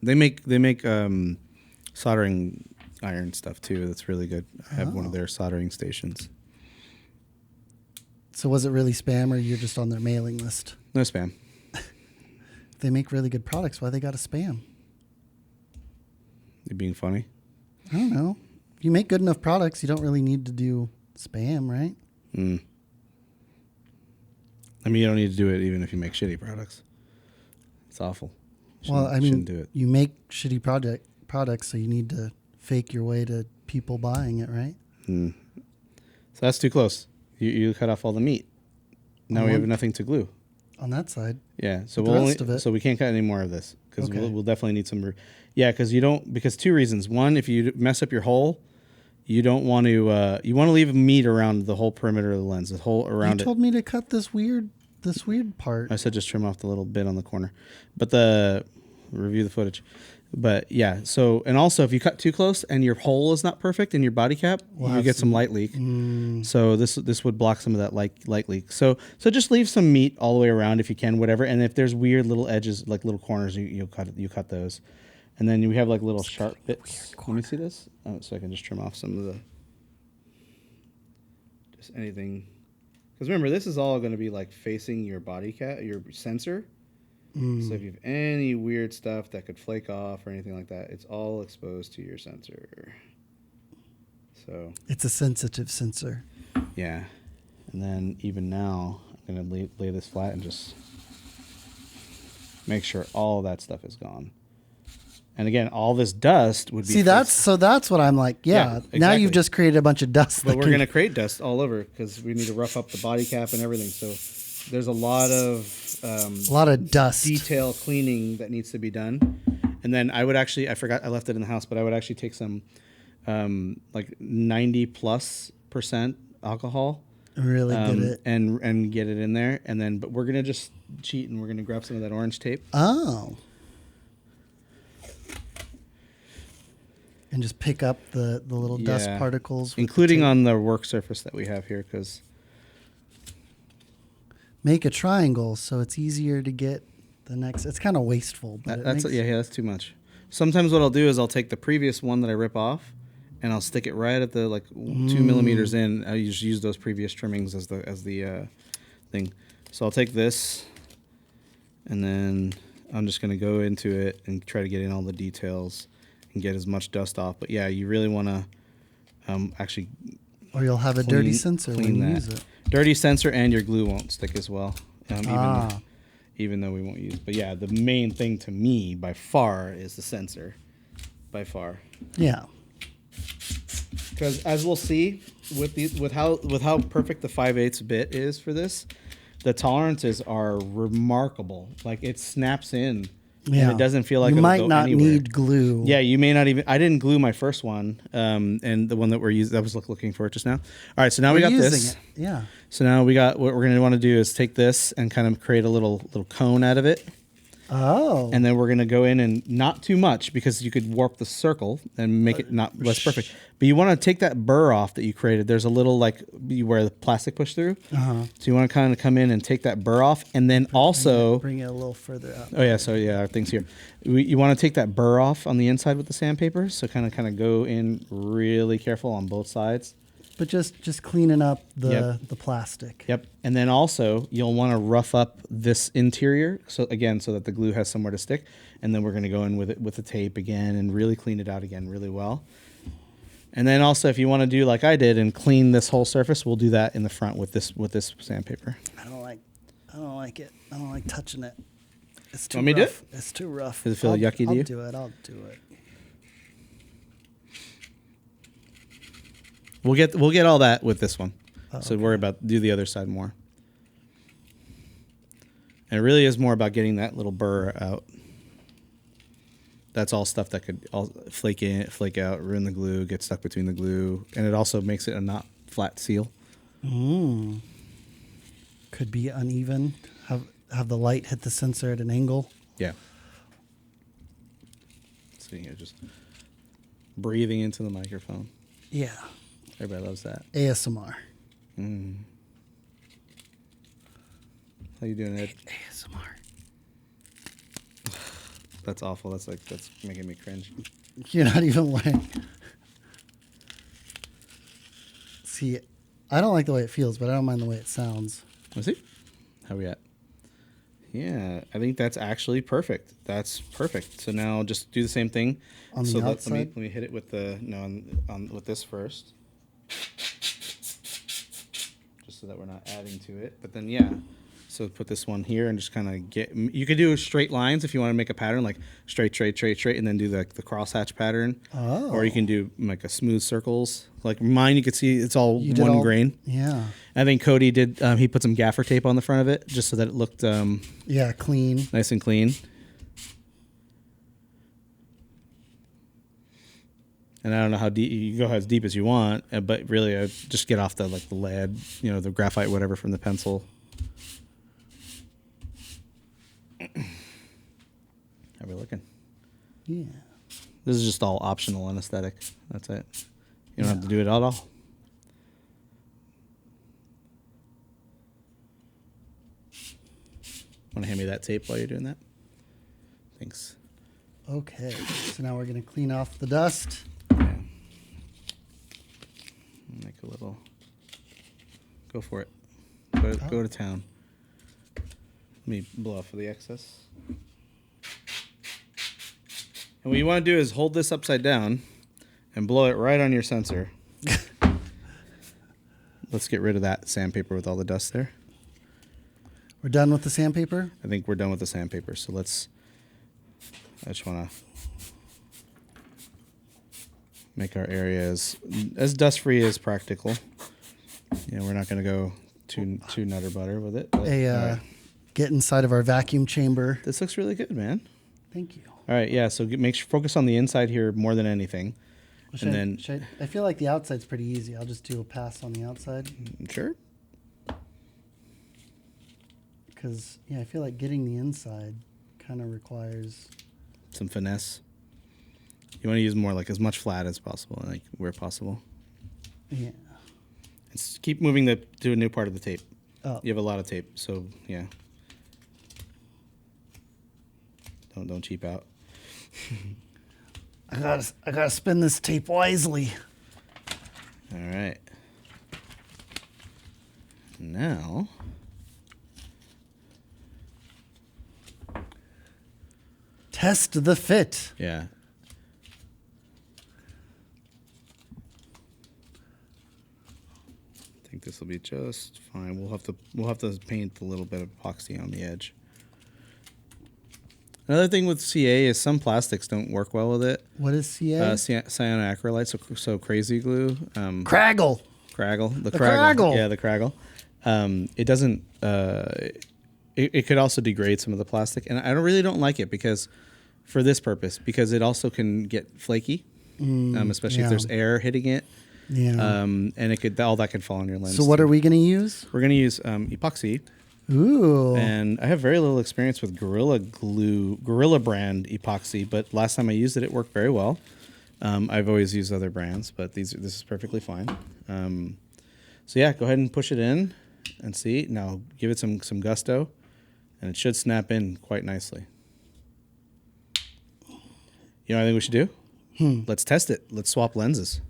B: They make soldering iron stuff too. That's really good. I have one of their soldering stations.
A: So was it really spam, or you're just on their mailing list?
B: No spam.
A: They make really good products. Why they got a spam?
B: You being funny?
A: I don't know. You make good enough products, you don't really need to do spam, right?
B: I mean, you don't need to do it even if you make shitty products. It's awful.
A: Well, I mean,
B: do it.
A: You make shitty products, so you need to fake your way to people buying it, right?
B: So that's too close. You cut off all the meat. Now we have nothing to glue.
A: On that side.
B: Yeah, so
A: So
B: we can't cut any more of this because we'll definitely need some. Because two reasons. One, if you mess up your hole, you don't want to. You want to leave meat around the whole perimeter of the lens, the whole around it.
A: You told me to cut this weird part.
B: I said just trim off the little bit on the corner, but review the footage. But yeah, so and also if you cut too close and your hole is not perfect in your body cap, you get some light leak. So this would block some of that light leak. So just leave some meat all the way around if you can, whatever. And if there's weird little edges, like little corners, you cut those. And then we have like little sharp bits. Let me see this. So I can just trim off some of just anything. Because remember, this is all going to be like facing your body cap, your sensor. So if you have any weird stuff that could flake off or anything like that, it's all exposed to your sensor. So
A: it's a sensitive sensor.
B: Yeah. And then even now, I'm going to lay this flat and just make sure all that stuff is gone. And again, all this dust would be...
A: See, that's what I'm like, yeah
B: exactly.
A: Now you've just created a bunch of dust.
B: But we're going to create dust all over because we need to rough up the body cap and everything. So there's a lot of
A: dust,
B: detail cleaning that needs to be done. And then I forgot I left it in the house, but I would actually take some like 90+% alcohol.
A: Really get it.
B: And get it in there. And then, but we're going to just cheat and we're going to grab some of that orange tape.
A: Oh. And just pick up the little dust particles.
B: Including on the work surface that we have here, because...
A: Make a triangle so it's easier to get the next... It's kind of wasteful. But
B: that's too much. Sometimes what I'll do is I'll take the previous one that I rip off, and I'll stick it right at the 2 millimeters in. I just use those previous trimmings as the thing. So I'll take this, and then I'm just going to go into it and try to get in all the details and get as much dust off. But yeah, you really want to actually...
A: Or you'll have a dirty sensor when you use it.
B: Dirty sensor, and your glue won't stick as well, even though we won't use. But yeah, the main thing to me by far is the sensor, by far.
A: Yeah.
B: Because as we'll see with how perfect the 5/8 bit is for this, the tolerances are remarkable. Like it snaps in. Yeah. And it doesn't feel like
A: you
B: it'll
A: might
B: go
A: not
B: anywhere.
A: need glue.
B: Yeah, you may not even. I didn't glue my first one, and the one that we're using. I was looking for it just now. All right, so now we got this.
A: Yeah.
B: So now we got what we're going to want to do is take this and kind of create a little cone out of it.
A: Oh.
B: And then we're going to go in and not too much because you could warp the circle and make it not less perfect. But you want to take that burr off that you created. There's a little like where the plastic pushed through. So you want to kind of come in and take that burr off, and then also
A: bring it a little further up.
B: Oh yeah, so yeah, our thing's here. You want to take that burr off on the inside with the sandpaper. So kind of go in really careful on both sides.
A: But just cleaning up the plastic.
B: Yep. And then also you'll want to rough up this interior so that the glue has somewhere to stick. And then we're going to go in with it with the tape again and really clean it out again really well. And then also if you want to do like I did and clean this whole surface, we'll do that in the front with this sandpaper.
A: I don't like it. I don't like touching it. It's too
B: rough. Want me to do it?
A: It's too rough.
B: Does it feel yucky to you?
A: I'll do it.
B: We'll get all that with this one. So worry about do the other side more. And it really is more about getting that little burr out. That's all stuff that could all flake out, ruin the glue, get stuck between the glue, and it also makes it a not flat seal.
A: Could be uneven. Have the light hit the sensor at an angle.
B: Yeah. sitting here just breathing into the microphone.
A: Yeah.
B: Everybody loves that.
A: ASMR.
B: How you doing, Ed?
A: ASMR.
B: That's awful. That's making me cringe.
A: You're not even wearing. See, I don't like the way it feels, but I don't mind the way it sounds.
B: Let's see. How we at? Yeah, I think that's actually perfect. That's perfect. So now just do the same thing.
A: On the outside?
B: Let me hit it with with this first. Just so that we're not adding to it. But then, yeah. So put this one here and just kind of you could do straight lines if you want to make a pattern, like straight, and then do the crosshatch pattern.
A: Oh.
B: Or you can do like a smooth circles. Like mine, you could see it's all one grain.
A: Yeah.
B: I think Cody did, he put some gaffer tape on the front of it just so that it looked
A: clean.
B: Nice and clean. And I don't know how deep, you can go as deep as you want, but really just get off the lead, the graphite, whatever from the pencil. How we looking?
A: Yeah.
B: This is just all optional anesthetic. That's it. You don't have to do it at all. Want to hand me that tape while you're doing that? Thanks.
A: Okay. So now we're going to clean off the dust.
B: Yeah. Make a little. Go for it. Go to town. Let me blow off for the excess. And what you want to do is hold this upside down and blow it right on your sensor. Let's get rid of that sandpaper with all the dust there.
A: We're done with the sandpaper?
B: I think we're done with the sandpaper. So I just want to make our area as dust-free as practical. We're not going to go too nutter butter with it. But,
A: get inside of our vacuum chamber.
B: This looks really good, man.
A: Thank you.
B: All right, yeah. So focus on the inside here more than anything,
A: I feel like the outside's pretty easy. I'll just do a pass on the outside.
B: Sure.
A: Because I feel like getting the inside kind of requires
B: some finesse. You want to use more as much flat as possible, where possible.
A: Yeah.
B: Keep moving to a new part of the tape.
A: Oh.
B: You have a lot of tape, so yeah. Don't cheap out.
A: I gotta spin this tape wisely.
B: All right. Now,
A: test the fit.
B: Yeah. I think this will be just fine. We'll have to paint a little bit of epoxy on the edge. Another thing with CA is some plastics don't work well with it.
A: What is CA?
B: Cyanoacrylite, so crazy glue.
A: Craggle.
B: The Craggle. Yeah, the Craggle. It doesn't. It could also degrade some of the plastic, and I don't like it for this purpose because it also can get flaky, especially if there's air hitting it.
A: Yeah.
B: And all that could fall on your lens.
A: So what are we going to use?
B: We're going to use epoxy.
A: Ooh.
B: And I have very little experience with Gorilla brand epoxy, but last time I used it, it worked very well. I've always used other brands, but this is perfectly fine. So yeah, go ahead and push it in and see. Now give it some gusto, and it should snap in quite nicely. You know what I think we should do? Let's test it. Let's swap lenses.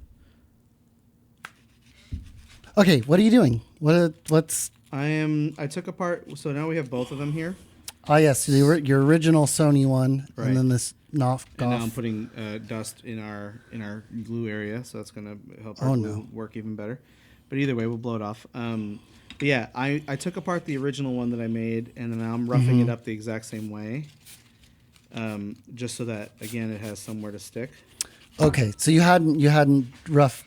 A: Okay, what are you doing? What's...
B: I took apart, so now we have both of them here.
A: Ah, yes, your original Sony one,
B: right.
A: And then this knockoff.
B: And now I'm putting dust in our glue area, so that's going to help our glue work even better. But either way, we'll blow it off. But yeah, I took apart the original one that I made, and then I'm roughing it up the exact same way, just so that, again, it has somewhere to stick.
A: Okay, so you hadn't rough...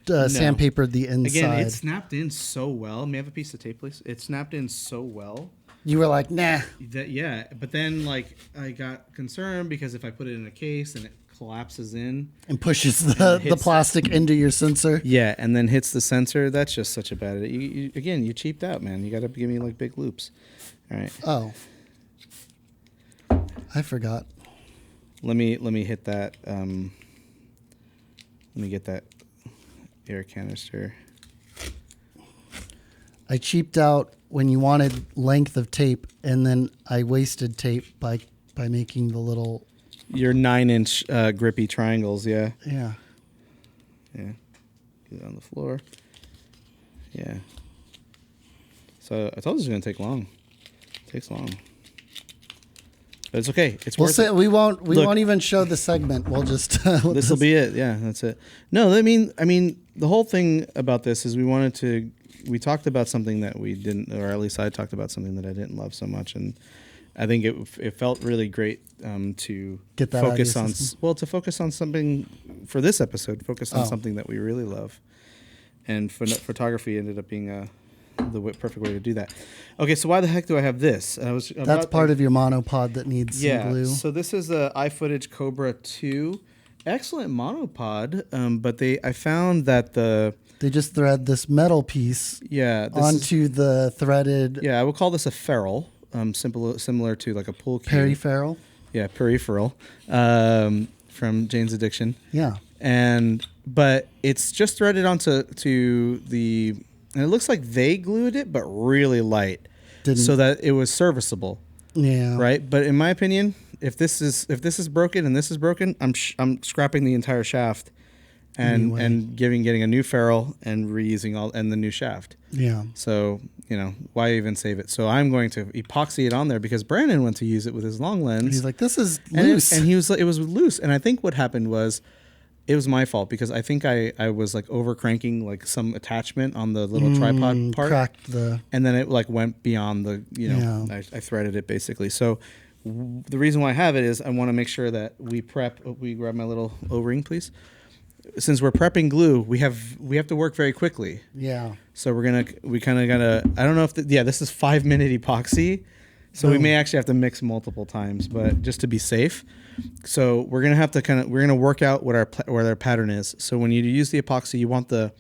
A: sandpapered the inside.
B: Again, it snapped in so well. May I have a piece of tape, please? It snapped in so well.
A: You were like, nah.
B: But then I got concerned because if I put it in a case and it collapses in
A: and pushes the plastic into your sensor.
B: Yeah, and then hits the sensor. That's just such a bad. You cheaped out, man. You got to give me big loops. All right.
A: Oh, I forgot.
B: Let me hit that. Let me get that air canister.
A: I cheaped out when you wanted length of tape, and then I wasted tape by making the little.
B: Your 9-inch grippy triangles, yeah.
A: Yeah.
B: Yeah. Get it on the floor. Yeah. So I told you it was going to take long. It takes long. But it's okay. It's worth it.
A: We won't even show the segment. We'll just
B: This will be it. Yeah, that's it. No, I mean the whole thing about this is we talked about something that we didn't, or at least I talked about something that I didn't love so much, and I think it felt really great to
A: get that
B: focus on
A: system.
B: to focus on something for this episode. Focus on something that we really love, and photography ended up being the perfect way to do that. Okay, so why the heck do I have this?
A: That's part of your monopod that needs some glue.
B: So this is a iFootage Cobra 2, excellent monopod, but I found that
A: they just thread this metal piece onto the threaded.
B: Yeah, I would call this a ferrule, similar to like a pool cue.
A: Peripheral.
B: Yeah, peripheral, from Jane's Addiction.
A: Yeah.
B: But it's just threaded onto the, and it looks like they glued it, but really light, so that it was serviceable.
A: Yeah.
B: Right. But in my opinion, if this is broken and this is broken, I'm scrapping the entire shaft. And getting a new ferrule and reusing the new shaft.
A: Yeah.
B: So, why even save it? So I'm going to epoxy it on there because Brandon went to use it with his long lens.
A: He's like, this is loose.
B: And he was like, it was loose. And I think what happened was, it was my fault because I think I was like over cranking like some attachment on the little tripod part.
A: Cracked the.
B: And then it like went beyond the, I threaded it basically. So the reason why I have it is I want to make sure that we prep. We grab my little O-ring, please. Since we're prepping glue, we have to work very quickly.
A: Yeah.
B: So we kind of gotta. I don't know if this is 5-minute epoxy, so we may actually have to mix multiple times, but just to be safe. So we're gonna work out what our pattern is. So when you use the epoxy, you want the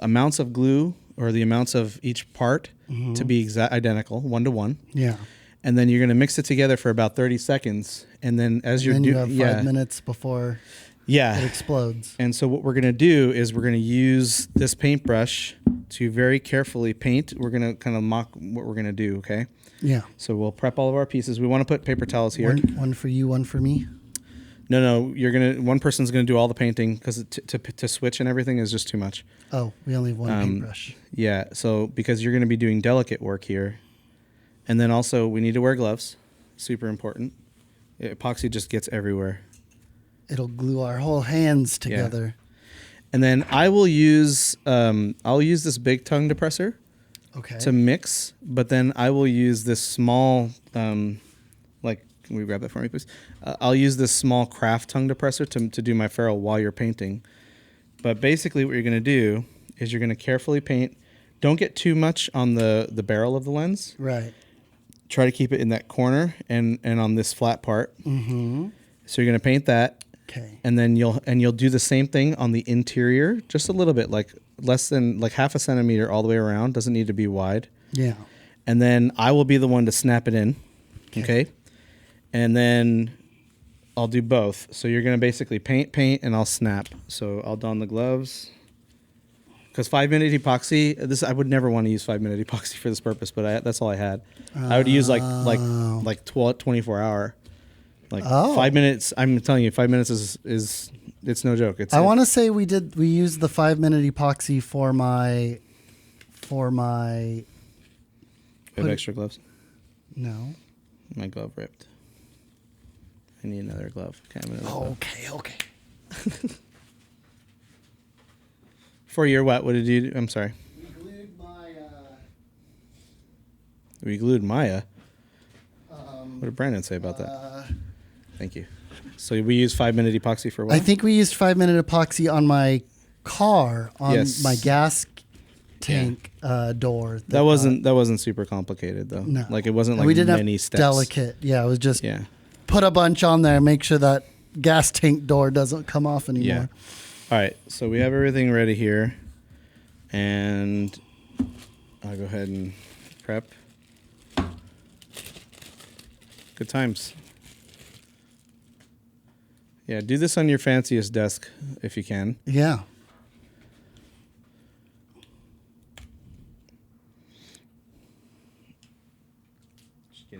B: amounts of glue or the amounts of each part to be identical, 1-to-1.
A: Yeah.
B: And then you're gonna mix it together for about 30 seconds, and then
A: you have 5 minutes before.
B: Yeah.
A: It explodes.
B: And so what we're going to do is we're going to use this paintbrush to very carefully paint. We're going to kind of mock what we're going to do, okay?
A: Yeah.
B: So we'll prep all of our pieces. We want to put paper towels here.
A: One for you, one for me?
B: No, one person's going to do all the painting because to switch and everything is just too much.
A: Oh, we only have one paintbrush.
B: Yeah, so because you're going to be doing delicate work here. And then also we need to wear gloves. Super important. Epoxy just gets everywhere.
A: It'll glue our whole hands together.
B: Yeah. And then I will use I'll use this big tongue depressor to mix, but then I will use this small can we grab that for me, please? I'll use this small craft tongue depressor to do my ferrule while you're painting. But basically what you're going to do is you're going to carefully paint. Don't get too much on the barrel of the lens.
A: Right.
B: Try to keep it in that corner and on this flat part.
A: Mm-hmm.
B: So you're going to paint that.
A: Okay.
B: And then you'll do the same thing on the interior, just a little bit, like less than like half a centimeter all the way around. Doesn't need to be wide.
A: Yeah.
B: And then I will be the one to snap it in. Okay. And then I'll do both. So you're going to basically paint, and I'll snap. So I'll don the gloves. Because 5-minute epoxy, I would never want to use 5-minute epoxy for this purpose, but that's all I had. I would use like 24 hour. 5 minutes. I'm telling you, 5 minutes is it's no joke.
A: I want to say we used the 5-minute epoxy for my.
B: You have extra gloves?
A: No.
B: My glove ripped. I need another glove.
A: Okay.
B: For your what? What did you do? I'm sorry. We glued Maya. What did Brandon say about that? Thank you. So we use 5-minute epoxy for what?
A: I think we used 5-minute epoxy on my car, on my gas tank door.
B: That wasn't super complicated though.
A: No.
B: Like it wasn't like
A: we didn't
B: many
A: have
B: steps.
A: Delicate. Yeah, it was just put a bunch on there, make sure that gas tank door doesn't come off anymore.
B: Yeah. All right. So we have everything ready here, and I'll go ahead and prep. Good times. Yeah, do this on your fanciest desk if you can.
A: Yeah.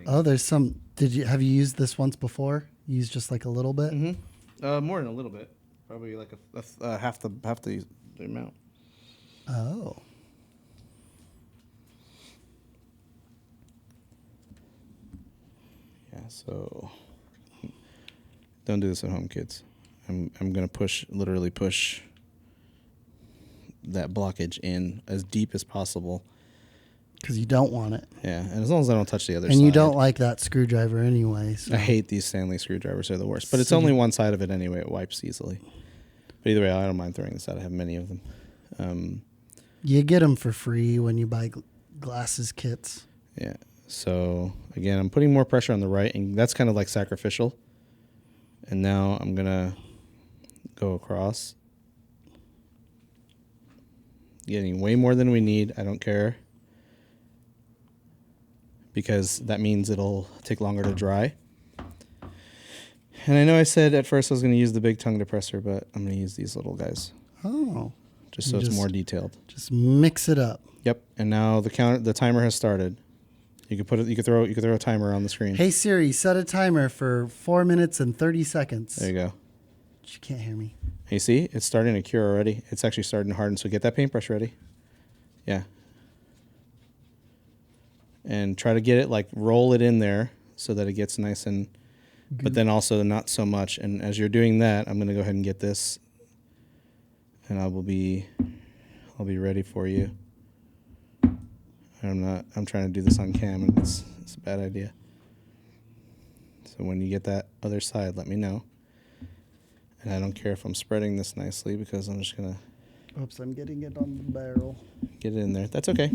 A: Oh, there's some. Have you used this once before? Used just like a little bit?
B: Mm-hmm. More than a little bit. Probably like half the amount.
A: Oh.
B: Yeah, so don't do this at home, kids. I'm gonna literally push that blockage in as deep as possible.
A: Because you don't want it.
B: Yeah, and as long as I don't touch the other side.
A: And you don't like that screwdriver anyway. So.
B: I hate these Stanley screwdrivers. They're the worst. But it's only one side of it anyway. It wipes easily. But either way, I don't mind throwing this out. I have many of them.
A: You get them for free when you buy glasses kits.
B: Yeah. So, again, I'm putting more pressure on the right, and that's kind of like sacrificial. And now I'm going to go across. Getting way more than we need. I don't care. Because that means it'll take longer to dry. And I know I said at first I was going to use the big tongue depressor, but I'm going to use these little guys.
A: Oh.
B: Just so it's more detailed.
A: Just mix it up.
B: Yep. And now the timer has started. You could throw a timer on the screen.
A: Hey Siri, set a timer for 4 minutes and 30 seconds.
B: There you go.
A: She can't hear me.
B: You see, it's starting to cure already. It's actually starting to harden. So get that paintbrush ready. Yeah. And try to get it, like, roll it in there so that it gets nice and, but then also not so much. And as you're doing that, I'm going to go ahead and get this, and I'll be ready for you. I'm trying to do this on cam, and it's a bad idea. So when you get that other side, let me know. And I don't care if I'm spreading this nicely because I'm just going to.
A: Oops, I'm getting it on the barrel.
B: Get it in there. That's okay.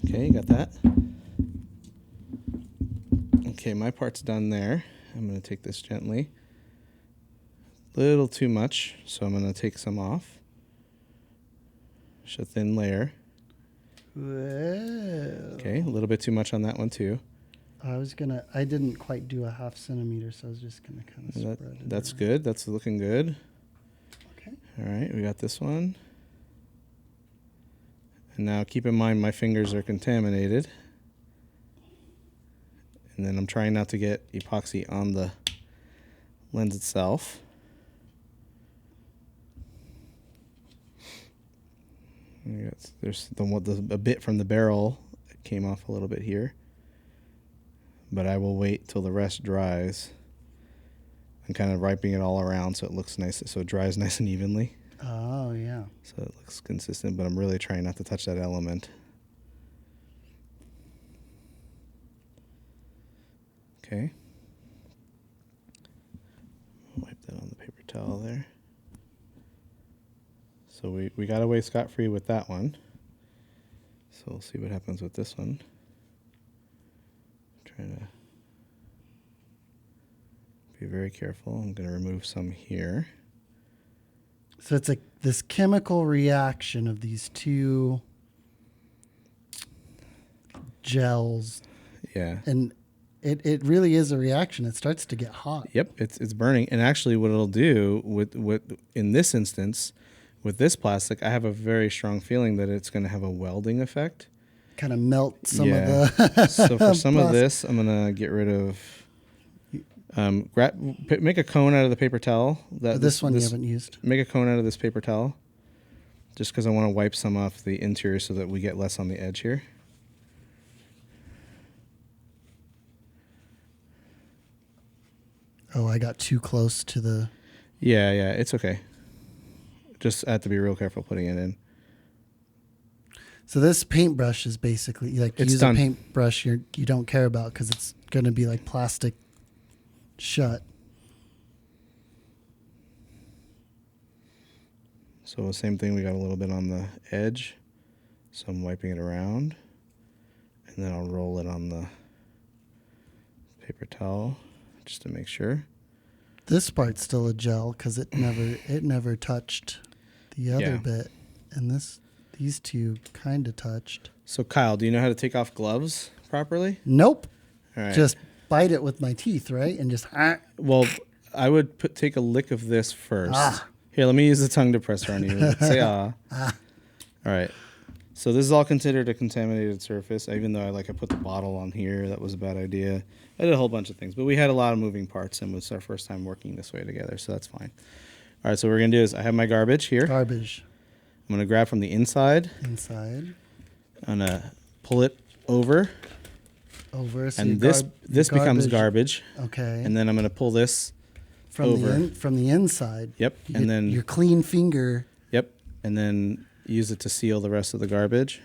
B: Okay, you got that. Okay, my part's done there. I'm going to take this gently. A little too much, so I'm going to take some off. Just a thin layer.
A: Whoa.
B: Okay, a little bit too much on that one too.
A: I didn't quite do a 0.5 centimeter, so I was just going to kind of spread it.
B: That's good. That's looking good.
A: Okay.
B: All right, we got this one. And now keep in mind my fingers are contaminated. And then I'm trying not to get epoxy on the lens itself. There's a bit from the barrel that came off a little bit here. But I will wait till the rest dries. I'm kind of wiping it all around so it looks nice, so it dries nice and evenly.
A: Oh, yeah.
B: So it looks consistent, but I'm really trying not to touch that element. Okay. Wipe that on the paper towel there. So we got away scot-free with that one. So we'll see what happens with this one. Trying to be very careful. I'm going to remove some here.
A: So it's like this chemical reaction of these two gels.
B: Yeah.
A: And it really is a reaction. It starts to get hot.
B: Yep, it's burning. And actually what it'll do with in this instance, with this plastic, I have a very strong feeling that it's going to have a welding effect.
A: Kind of melt some of the
B: So for some of this, I'm going to get rid of make a cone out of the paper towel.
A: This one you haven't used.
B: Make a cone out of this paper towel, just because I want to wipe some off the interior so that we get less on the edge here.
A: Oh, I got too close to the...
B: Yeah, it's okay. Just have to be real careful putting it in.
A: So this paintbrush is basically like
B: It's
A: use
B: done.
A: a paintbrush you don't care about because it's going to be like plastic shut.
B: So the same thing, we got a little bit on the edge. So I'm wiping it around. And then I'll roll it on the paper towel just to make sure.
A: This part's still a gel because it never touched the other bit. And these two kind of touched.
B: So Kyle, do you know how to take off gloves properly?
A: Nope.
B: All right.
A: Just bite it with my teeth, right? And just...
B: Well, I would take a lick of this first. Here, let me use the tongue depressor on you. Say ah. All right. So this is all considered a contaminated surface, even though I put the bottle on here. That was a bad idea. I did a whole bunch of things, but we had a lot of moving parts, and it was our first time working this way together, so that's fine. All right, so what we're going to do is I have my garbage here.
A: Garbage.
B: I'm going to grab from the inside.
A: Inside.
B: I'm going to pull it over.
A: Over. So
B: and this becomes garbage.
A: Okay.
B: And then I'm going to pull this
A: from
B: over.
A: From the inside.
B: Yep. And then
A: your clean finger.
B: Yep. And then use it to seal the rest of the garbage.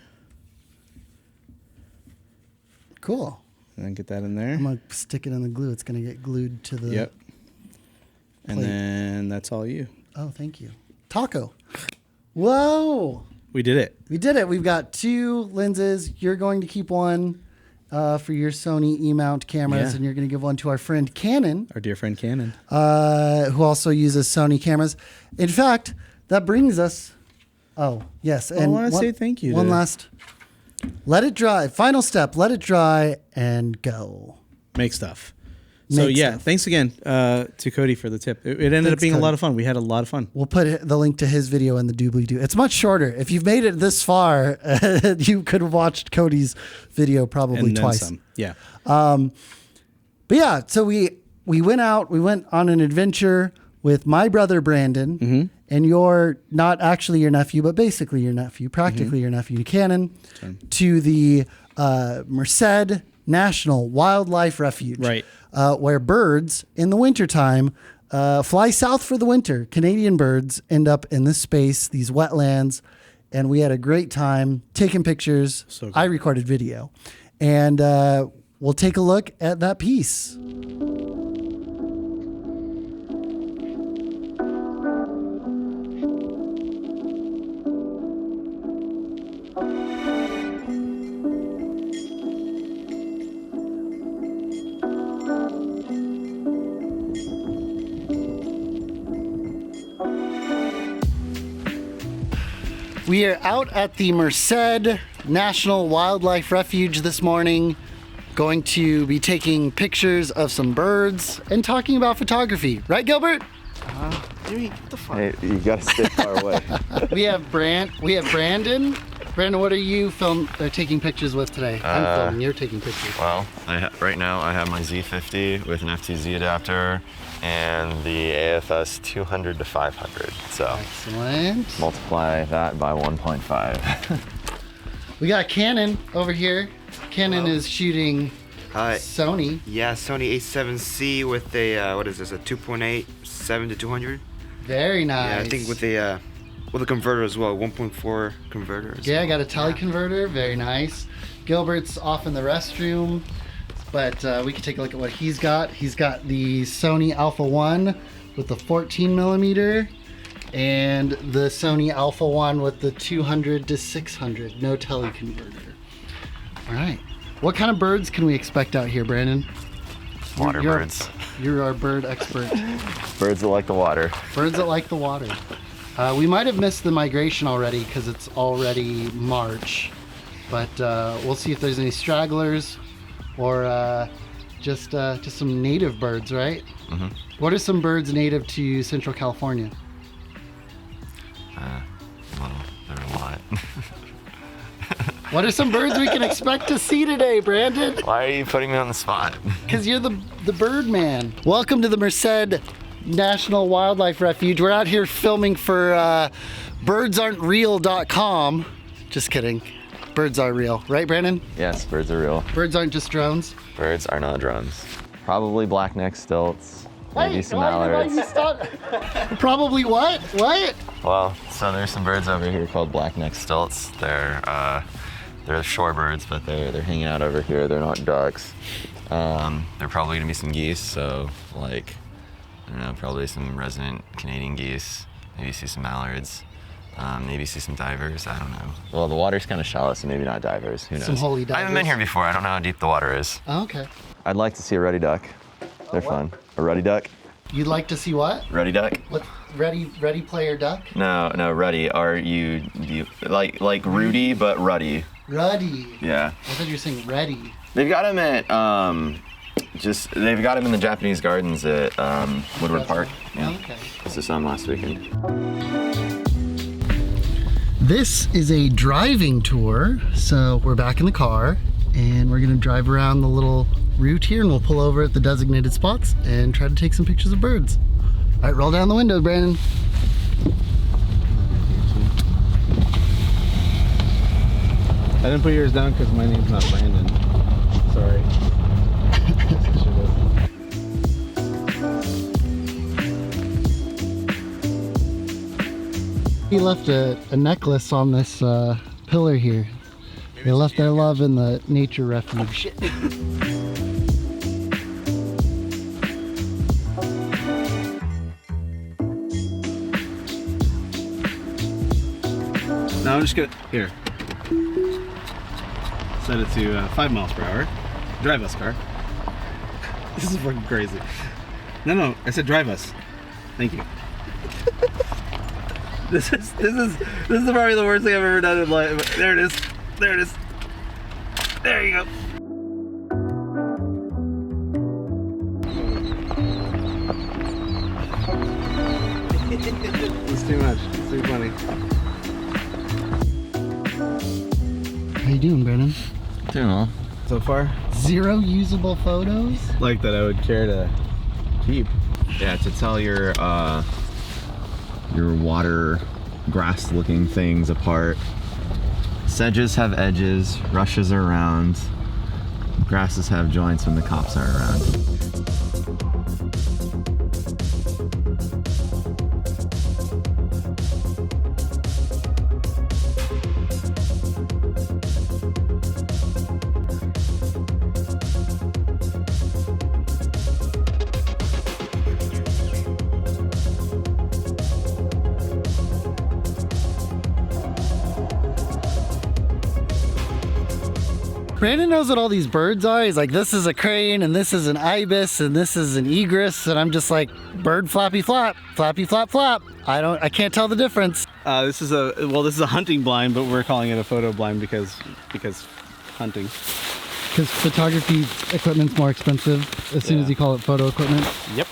A: Cool.
B: And then get that in there.
A: I'm going to stick it in the glue. It's going to get glued to the
B: Yep. And
A: plate.
B: then that's all you.
A: Oh, thank you. Taco. Whoa.
B: We did it.
A: We did it. We've got 2 lenses. You're going to keep one for your Sony E-mount cameras, and you're going to give one to our friend Canon.
B: Our dear friend Canon.
A: Who also uses Sony cameras. In fact, that brings us... Oh, yes.
B: And I want to say thank you.
A: One last... Let it dry. Final step. Let it dry and go.
B: Make stuff. So, thanks again to Cody for the tip. It ended up being Cody. A lot of fun. We had a lot of fun.
A: We'll put the link to his video in the doobly-doo. It's much shorter. If you've made it this far, you could have watched Cody's video probably
B: and
A: twice.
B: Some. Yeah.
A: But yeah, so we went out. We went on an adventure with my brother Brandon and not actually your nephew, but basically your nephew, practically your nephew, Cannon, to the Merced National Wildlife Refuge.
B: Right.
A: Where birds in the wintertime fly south for the winter. Canadian birds end up in this space, these wetlands, and we had a great time taking pictures.
B: So good.
A: I recorded video. And we'll take a look at that piece. We are out at the Merced National Wildlife Refuge this morning, going to be taking pictures of some birds and talking about photography. Right, Gilbert?
B: Jimmy, what the fuck?
C: Hey, you gotta stay far away.
A: We have Brandon. Brandon, what are you taking pictures with today? I'm filming. You're taking pictures.
C: Well, right now I have my Z50 with an FTZ adapter and the AFS 200 to 500. So
A: excellent.
C: Multiply that by 1.5.
A: We got Canon over here. Canon is shooting Sony.
D: Yeah, Sony A7C with a what is this? A 2.8 7 to 200.
A: Very nice.
D: Yeah, I think with a converter as well, 1.4 converter.
A: Yeah, I got a teleconverter. Very nice. Gilbert's off in the restroom, but we can take a look at what he's got. He's got the Sony Alpha 1 with the 14 millimeter and the Sony Alpha 1 with the 200 to 600. No teleconverter. All right. What kind of birds can we expect out here, Brandon?
C: Water birds.
A: You're our bird expert.
C: Birds that like the water.
A: Birds that like the water. We might have missed the migration already because it's already March, but we'll see if there's any stragglers or just some native birds, right?
C: Mm-hmm.
A: What are some birds native to Central California?
C: Well, there are a lot.
A: What are some birds we can expect to see today, Brandon?
C: Why are you putting me on the spot?
A: Because you're the bird man. Welcome to the Merced National Wildlife Refuge. We're out here filming for birdsaren'treal.com. Just kidding. Birds are real. Right, Brandon?
C: Yes, birds are real.
A: Birds aren't just drones.
C: Birds are not drones. Probably black-necked stilts. Maybe some mallards.
A: Probably what? What?
C: Well, so there's some birds over here called black-necked stilts. They're shorebirds, but they're hanging out over here. They're not ducks. They're probably gonna be some geese. So like, I don't know, probably some resident Canadian geese. Maybe see some mallards. Maybe see some divers. I don't know. Well, the water's kind of shallow, so maybe not divers. Who knows?
A: Some holy divers.
C: I haven't been here before. I don't know how deep the water is.
A: Oh, okay.
C: I'd like to see a ruddy duck. They're fun. A ruddy duck?
A: You'd like to see what?
C: Ruddy duck?
A: What? Ready player duck?
C: No, ruddy. R-U-D. Like Rudy, but ruddy.
A: Ruddy.
C: Yeah.
A: I thought you were saying ready.
C: They've got them at Just they've got him in the Japanese gardens at Woodward Park. Yeah.
A: Okay.
C: This is on last weekend.
A: This is a driving tour, so we're back in the car and we're gonna drive around the little route here and we'll pull over at the designated spots and try to take some pictures of birds. All right, roll down the window, Brandon.
B: I didn't put yours down because my name's not Brandon. Sorry.
A: He left a necklace on this pillar here. They left their love in the nature refuge.
B: Now I'm just gonna, here. Set it to 5 miles per hour. Drive us, car. This is fucking crazy. No, I said drive us. Thank you. This is probably the worst thing I've ever done in life. There it is. There it is. There you go. It's too much. It's too funny.
A: How you doing, Brandon?
C: Doing well.
B: So far,
A: 0 usable photos?
B: like that I would care to keep.
C: Yeah, to tell your water grass looking things apart. Sedges have edges, rushes are round, grasses have joints when the cops are around.
A: Brandon knows what all these birds are. He's like, this is a crane, and this is an ibis, and this is an egret, and I'm just like, bird flappy flap, flappy flap flap. I can't tell the difference.
B: This is a hunting blind, but we're calling it a photo blind because hunting.
A: Because photography equipment's more expensive as soon as you call it photo equipment.
B: Yep.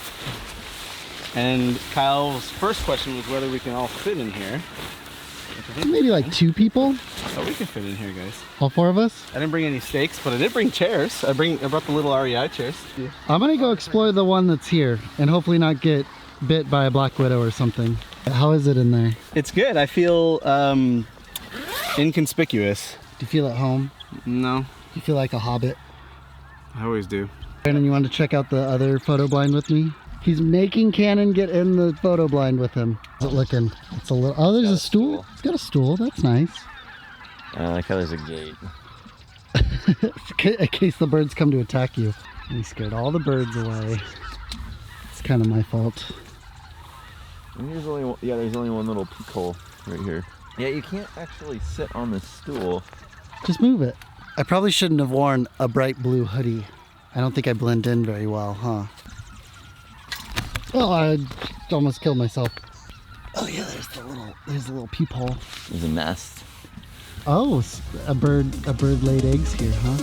B: And Kyle's first question was whether we can all fit in here.
A: Maybe like 2 people,
B: Oh, we can fit in here, guys.
A: all 4 of us.
B: I didn't bring any stakes, but I did bring chairs. I brought the little REI chairs. Yeah.
A: I'm gonna go explore the one that's here and hopefully not get bit by a black widow or something. How is it in there? Do
B: It's good. I feel inconspicuous.
A: you feel at home?
B: No,
A: Do you feel like a hobbit?
B: I always do.
A: Brandon, you want to check out the other photo blind with me? He's making Cannon get in the photo blind with him. How's it looking? It's a little. Oh, there's a stool. It's got a stool. That's nice.
C: I like how there's a gate.
A: In case the birds come to attack you. He scared all the birds away. It's kind of my fault.
C: And there's only one little peek hole right here. Yeah, you can't actually sit on this stool.
A: Just move it. I probably shouldn't have worn a bright blue hoodie. I don't think I blend in very well, huh? Oh, I almost killed myself. Oh yeah, there's the little peephole.
C: There's a nest.
A: Oh, a bird laid eggs here, huh?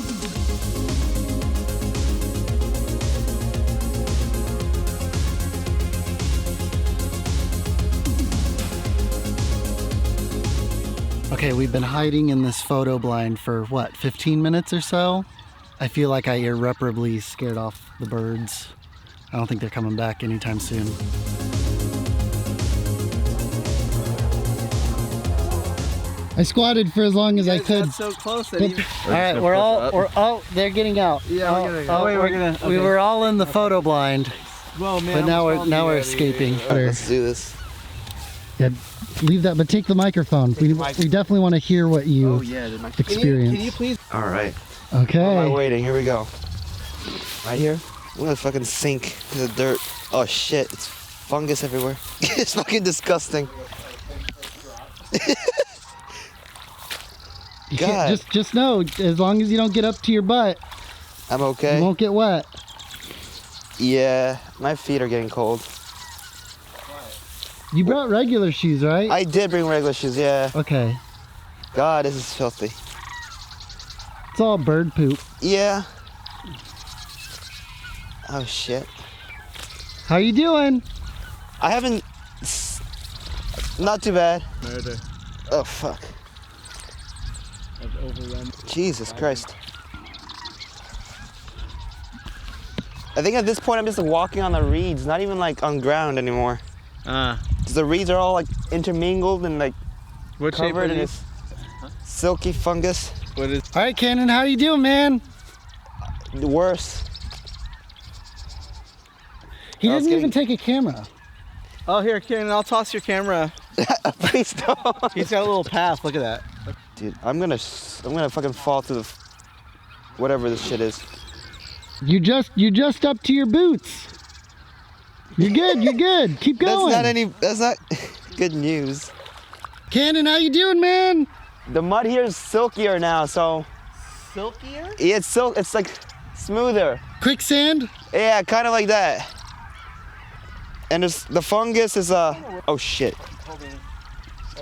A: Okay, we've been hiding in this photo blind for what, 15 minutes or so? I feel like I irreparably scared off the birds. I don't think they're coming back anytime soon. I squatted for as long as I could.
B: Got so close.
A: All right, we're all, they're getting out.
B: Yeah, we're gonna go.
A: We were all in the photo blind,
B: Well, man,
A: but now we're escaping.
D: Let's do this.
A: Yeah, leave that, but take the microphone. We definitely want to hear what you experience.
B: Can you please?
D: All right. Am I
A: Okay.
D: waiting? Here we go. Right here. I'm gonna fucking sink to the dirt. Oh shit! It's fungus everywhere. It's fucking disgusting.
A: You can't-
D: God.
A: just know, as long as you don't get up to your butt,
D: I'm
A: you
D: okay.
A: won't get wet.
D: Yeah, my feet are getting cold.
A: You brought regular shoes, right?
D: I did bring regular shoes. Yeah.
A: Okay.
D: God, this is filthy.
A: It's all bird poop.
D: Yeah. Oh shit.
A: How you doing?
D: I haven't. Not too bad.
B: Murder.
D: Oh fuck.
B: I've overrun.
D: Jesus Christ. I think at this point I'm just walking on the reeds, not even like on ground anymore. Cause the reeds are all like intermingled and like
B: What shape are
D: covered in
B: these?
D: this silky fungus.
B: What is?
A: All right, Cannon, how you doing, man?
D: The worst.
A: He
D: I was
A: doesn't even
D: getting-
A: take a camera.
B: Oh, here, Ken. I'll toss your camera.
D: Please don't.
B: He's got a little path. Look at that.
D: Dude, I'm gonna fucking fall through the whatever this shit is.
A: You just up to your boots. You're good. You're good. Keep going.
D: That's not good news.
A: Cannon, how you doing, man?
D: The mud here is silkier now, so
B: Silkier?
D: yeah, it's like smoother.
A: Quicksand?
D: Yeah, kind of like that. And the fungus is oh shit.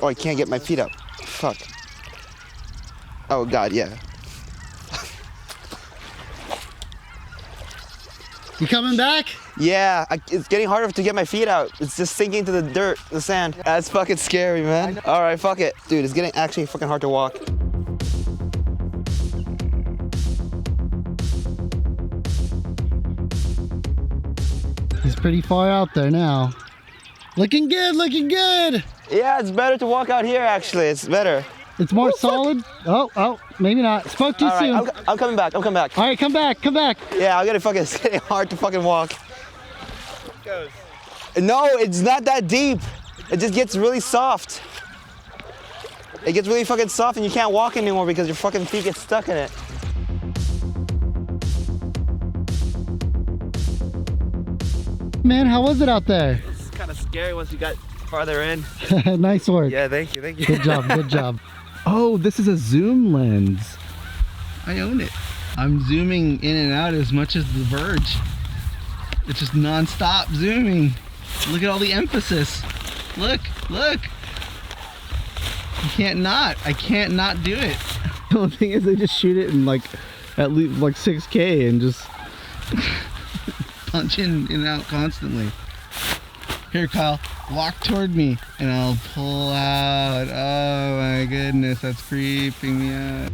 D: Oh, I can't get my feet up. Fuck. Oh god, yeah.
A: You coming back?
D: Yeah, it's getting harder to get my feet out. It's just sinking to the dirt, the sand. That's fucking scary, man. All right, fuck it. Dude, it's getting actually fucking hard to walk.
A: He's pretty far out there now. Looking good, looking good.
D: Yeah, it's better to walk out here, actually. It's better.
A: It's more solid. Oh, maybe not. Spoke too
D: All right,
A: soon.
D: I'm coming back. I'm coming back.
A: All right, come back.
D: Yeah, it's getting hard to fucking walk. No, it's not that deep. It just gets really soft. It gets really fucking soft and you can't walk anymore because your fucking feet get stuck in it.
A: Man, how was it out there?
D: It's kind of scary once you got farther in.
A: Nice work.
D: Yeah, thank you.
A: Good job, good job.
B: Oh, this is a zoom lens. I own it. I'm zooming in and out as much as the Verge. It's just non-stop zooming. Look at all the emphasis. Look. I can't not do it. The only thing is they just shoot it in like at least like 6K and just punch in and out constantly. Here, Kyle, walk toward me and I'll pull out. Oh my goodness, that's creeping me out.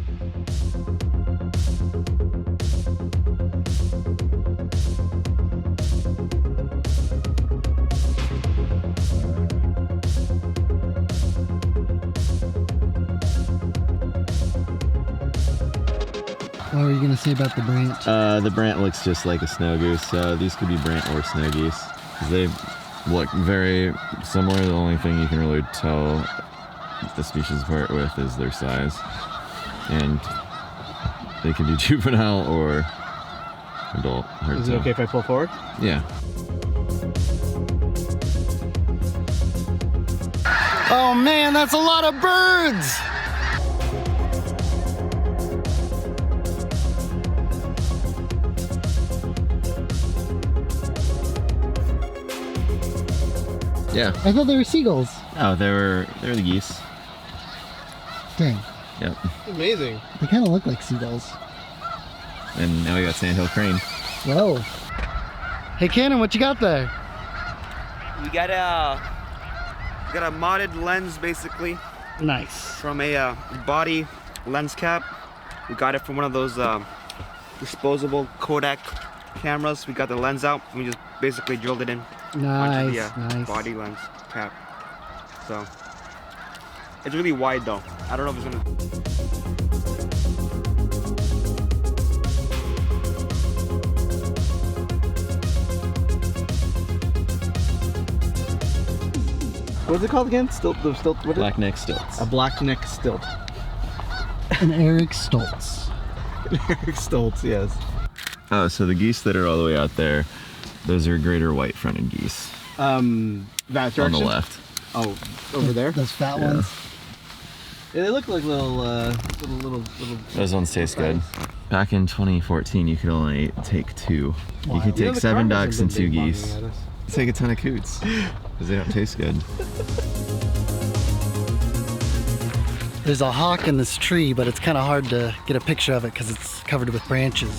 A: What were you gonna say about the branch?
C: The brant looks just like a snow goose. These could be brant or snow geese. 'Cause they look very similar. The only thing you can really tell the species apart with is their size. And they can be juvenile or adult. Hard
B: Is
C: to
B: it
C: tell.
B: okay if I pull forward?
C: Yeah.
A: Oh man, that's a lot of birds!
C: Yeah.
A: I thought they were seagulls.
C: Oh, they're the geese.
A: Dang,
C: Yep.
B: Amazing.
A: they kind of look like seagulls.
C: And now we got sandhill crane.
A: Whoa. Hey Cannon, what you got there?
D: We got a modded lens basically
A: Nice.
D: from a body lens cap. We got it from one of those disposable Kodak cameras. We got the lens out and we just basically drilled it in onto
A: Nice,
D: the
A: nice.
D: body lens cap. So it's really wide though. I don't know if it's gonna.
B: What's it called again? Stilt. What is
C: Black neck stilts.
B: A black neck stilt.
A: And Eric Stoltz.
B: Eric Stoltz, yes.
C: Oh, so the geese that are all the way out there, those are greater white-fronted geese
B: That
C: on
B: direction.
C: the left.
B: Oh, over there.
A: Those fat ones.
B: Yeah, they look like little.
C: Those ones taste good. Back in 2014, you could only take 2. You could
B: You know,
C: take
B: the
C: 7
B: carpets
C: ducks
B: have
C: and
B: been
C: 2
B: big
C: geese.
B: bombing at us.
C: Take a ton of coots because they don't taste good.
A: There's a hawk in this tree, but it's kind of hard to get a picture of it because it's covered with branches.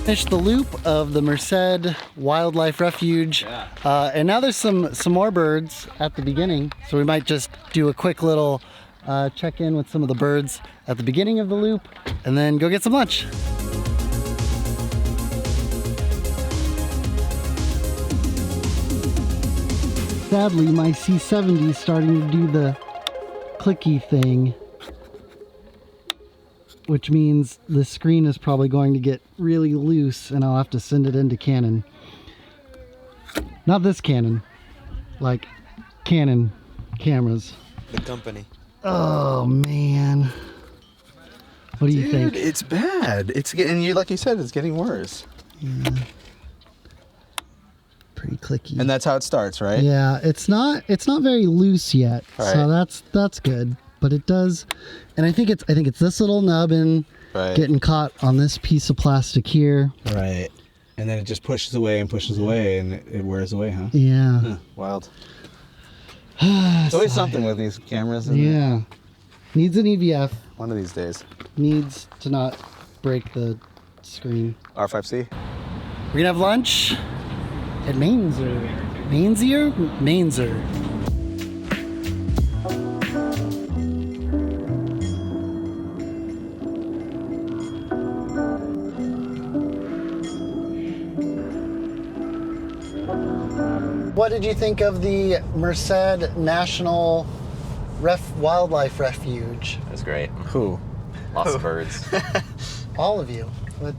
A: Finished the loop of the Merced Wildlife Refuge, and now there's some more birds at the beginning, so we might just do a quick little check-in with some of the birds at the beginning of the loop, and then go get some lunch. Sadly, my C70 is starting to do the clicky thing, which means the screen is probably going to get really loose and I'll have to send it into Canon. Not this Canon, like Canon cameras.
D: The company.
A: Oh man. What do you think?
B: It's bad. It's getting, like you said, it's getting worse.
A: Yeah. Pretty clicky.
B: And that's how it starts, right?
A: Yeah, it's not very loose yet.
B: Right.
A: So that's good. But it does, and I think it's this little nubbin getting caught on this piece of plastic here.
B: Right. And then it just pushes away and it wears away, huh?
A: Yeah.
B: Huh, wild. It's always something with these cameras.
A: Yeah. Needs an EVF.
B: One of these days.
A: Needs to not break the screen.
B: R5C.
A: We're gonna have lunch at Mainzer. Mainzer. What did you think of the Merced National Wildlife Refuge?
C: It was great.
B: Who?
C: Lots of birds.
A: All of you. What?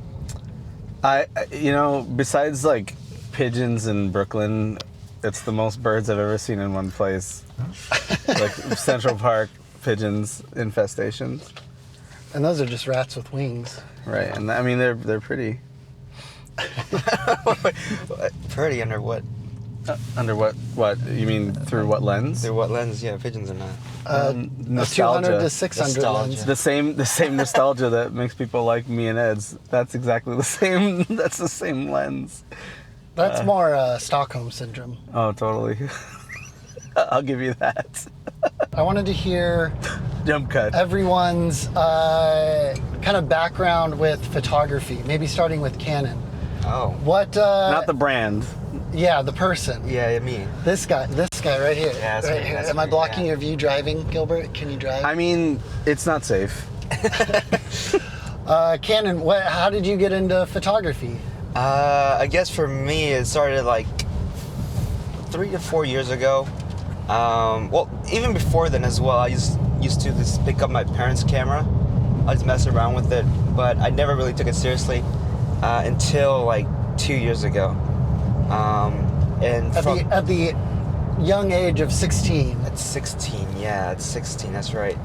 B: Besides like pigeons in Brooklyn, it's the most birds I've ever seen in one place. Like Central Park pigeons infestations.
A: And those are just rats with wings.
B: Right, and I mean they're pretty.
D: Pretty under what?
B: Under what? What you mean through what lens?
D: Through what lens? Yeah, pigeons are not.
A: A 200 to 600
D: Nostalgia.
A: lens.
B: The same nostalgia that makes people like me and Ed's. That's exactly the same. That's the same lens.
A: That's more Stockholm syndrome.
B: Oh, totally. I'll give you that.
A: I wanted to hear
B: Jump cut.
A: everyone's kind of background with photography, maybe starting with Canon.
D: Oh.
A: What?
B: Not the brand.
A: Yeah, the person.
D: Yeah, me.
A: This guy right here.
D: Yeah, that's
A: right
D: me,
A: here.
D: that's
A: Am I
D: me,
A: blocking
D: yeah.
A: your view driving, Gilbert? Can you drive?
B: I mean, it's not safe.
A: Canon, how did you get into photography?
D: I guess for me, it started like 3 to 4 years ago. Well, even before then as well, I used to just pick up my parents' camera. I just mess around with it, but I never really took it seriously until like 2 years ago. And
A: At the young age of 16.
D: At 16, yeah, at 16, that's right.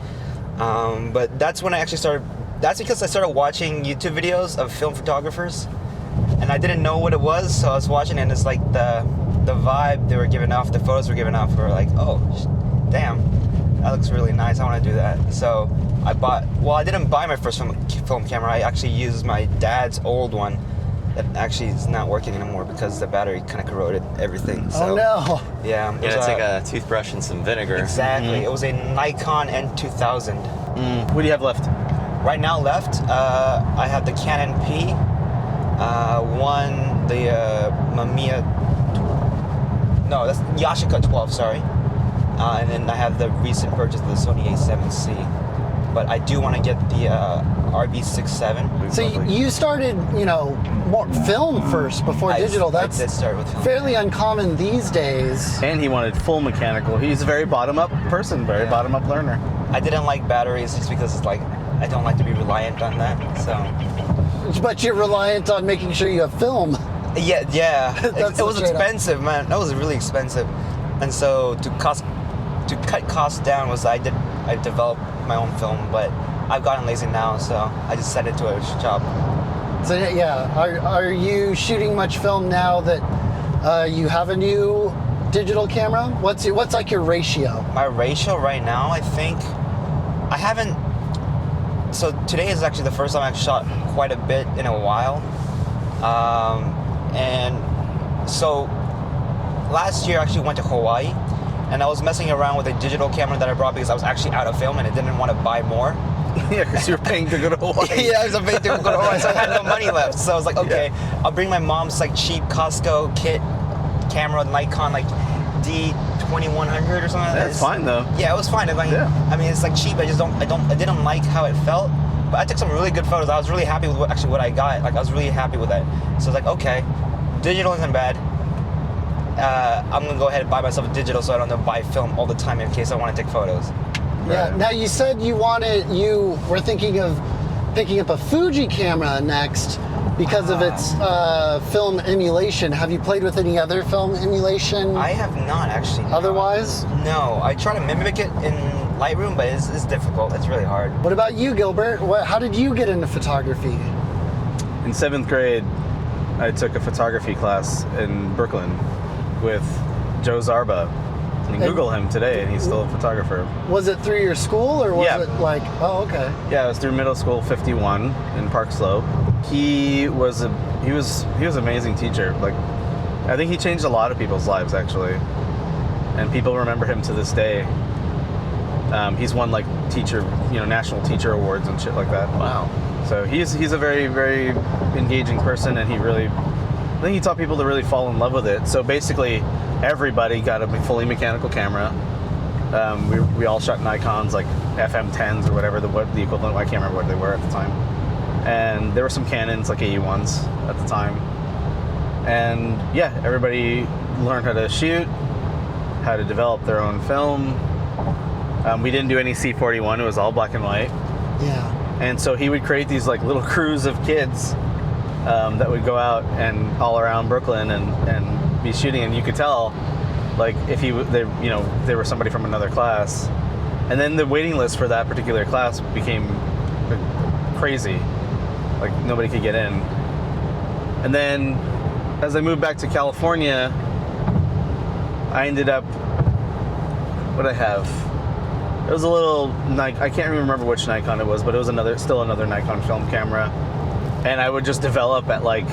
D: But that's when I actually started. That's because I started watching YouTube videos of film photographers, and I didn't know what it was, so I was watching it, and it's like the vibe they were giving off, the photos were giving off, were like, oh, damn, that looks really nice. I want to do that. So I bought. Well, I didn't buy my first film camera. I actually used my dad's old one. That actually is not working anymore because the battery kind of corroded everything. So,
A: Oh no.
D: Yeah.
C: Yeah, it's like a toothbrush and some vinegar.
D: Exactly. It was a Nikon N2000.
B: What do you have left?
D: Right now left, I have the Canon P, the Mamiya, no, that's Yashica 12, sorry. And then I have the recent purchase of the Sony A7C. But I do want to get the RB67.
A: So you started, more film first before digital.
D: I
A: That's
D: did start with film.
A: fairly uncommon these days.
B: And he wanted full mechanical. He's a very bottom-up person, very
D: Yeah.
B: bottom-up learner.
D: I didn't like batteries just because it's like, I don't like to be reliant on that, so.
A: But you're reliant on making sure you have film.
D: Yeah.
A: That's
D: it was
A: straight up.
D: expensive, man. That was really expensive. And so to cut costs down I developed my own film, but I've gotten lazy now, so I just sent it to a shop.
A: So yeah, are you shooting much film now that you have a new digital camera? What's like your ratio?
D: My ratio right now, I think, I haven't. So today is actually the first time I've shot quite a bit in a while, and so last year I actually went to Hawaii, and I was messing around with a digital camera that I brought because I was actually out of film and I didn't want to buy more.
B: Yeah, because you were paying to go to Hawaii.
D: Yeah, I was a big dude, so I had no money left. So I was like, okay, I'll bring my mom's like cheap Costco kit camera, Nikon like D2100 or something.
B: That's fine though.
D: Yeah, it was fine. Like, I mean, it's like cheap. I didn't like how it felt. But I took some really good photos. I was really happy with what I got. Like I was really happy with that. So I was like, okay, digital isn't bad. I'm gonna go ahead and buy myself a digital so I don't have to buy film all the time in case I want to take photos.
A: Yeah. Now you said you were thinking of picking up a Fuji camera next because of its film emulation. Have you played with any other film emulation?
D: I have not actually.
A: Otherwise?
D: No, I try to mimic it in Lightroom, but it's difficult. It's really hard.
A: What about you, Gilbert? How did you get into photography?
B: In 7th grade, I took a photography class in Brooklyn with Joe Zarba. You can Google him today, and he's still a photographer.
A: Was it through your school, or was it like? Oh, okay.
B: Yeah, it was through Middle School 51 in Park Slope. He was an amazing teacher. Like, I think he changed a lot of people's lives actually, and people remember him to this day. He's won like national teacher awards and shit like that.
C: Wow.
B: So he's a very, very engaging person, and I think he taught people to really fall in love with it. So basically, everybody got a fully mechanical camera. We all shot Nikons, like FM10s or whatever the equivalent. I can't remember what they were at the time. And there were some Canons, like AE1s at the time. And yeah, everybody learned how to shoot, how to develop their own film. We didn't do any C41. It was all black and white.
A: Yeah.
B: And so he would create these like little crews of kids that would go out and all around Brooklyn and be shooting, and you could tell, like, if they were somebody from another class. And then the waiting list for that particular class became crazy. Like, nobody could get in. And then as I moved back to California, I ended up, what did I have? It was a little Nikon, I can't remember which Nikon it was, but it was still another Nikon film camera. And I would just develop at like,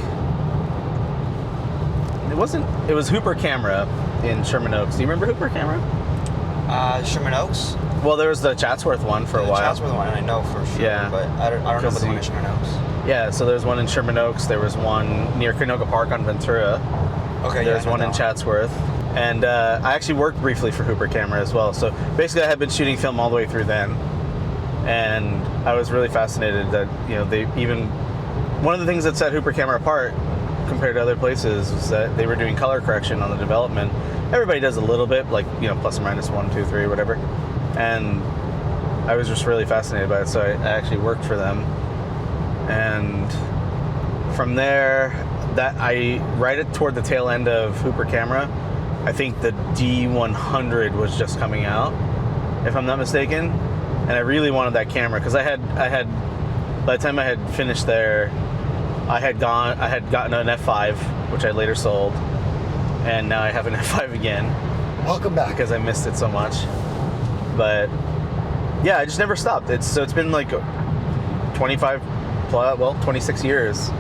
B: it was Hooper Camera in Sherman Oaks. Do you remember Hooper Camera?
D: Sherman Oaks?
B: Well, there was the Chatsworth one for a while.
D: Chatsworth one, I know for sure.
B: Yeah.
D: But I don't know about the one in Sherman Oaks.
B: Yeah, so there's one in Sherman Oaks. There was one near Canoga Park on Ventura.
D: Okay,
B: There's one in Chatsworth. And I actually worked briefly for Hooper Camera as well. So basically I had been shooting film all the way through then. And I was really fascinated that, one of the things that set Hooper Camera apart compared to other places was that they were doing color correction on the development. Everybody does a little bit, like, plus or minus 1, 2, 3, whatever. And I was just really fascinated by it, so I actually worked for them. And from there, toward the tail end of Hooper Camera, I think the D100 was just coming out, if I'm not mistaken. And I really wanted that camera because I had by the time I had finished there, I had gotten an F5, which I later sold, and now I have an F5 again.
A: Welcome back.
B: Because I missed it so much. But yeah, I just never stopped. It's been like 26 years.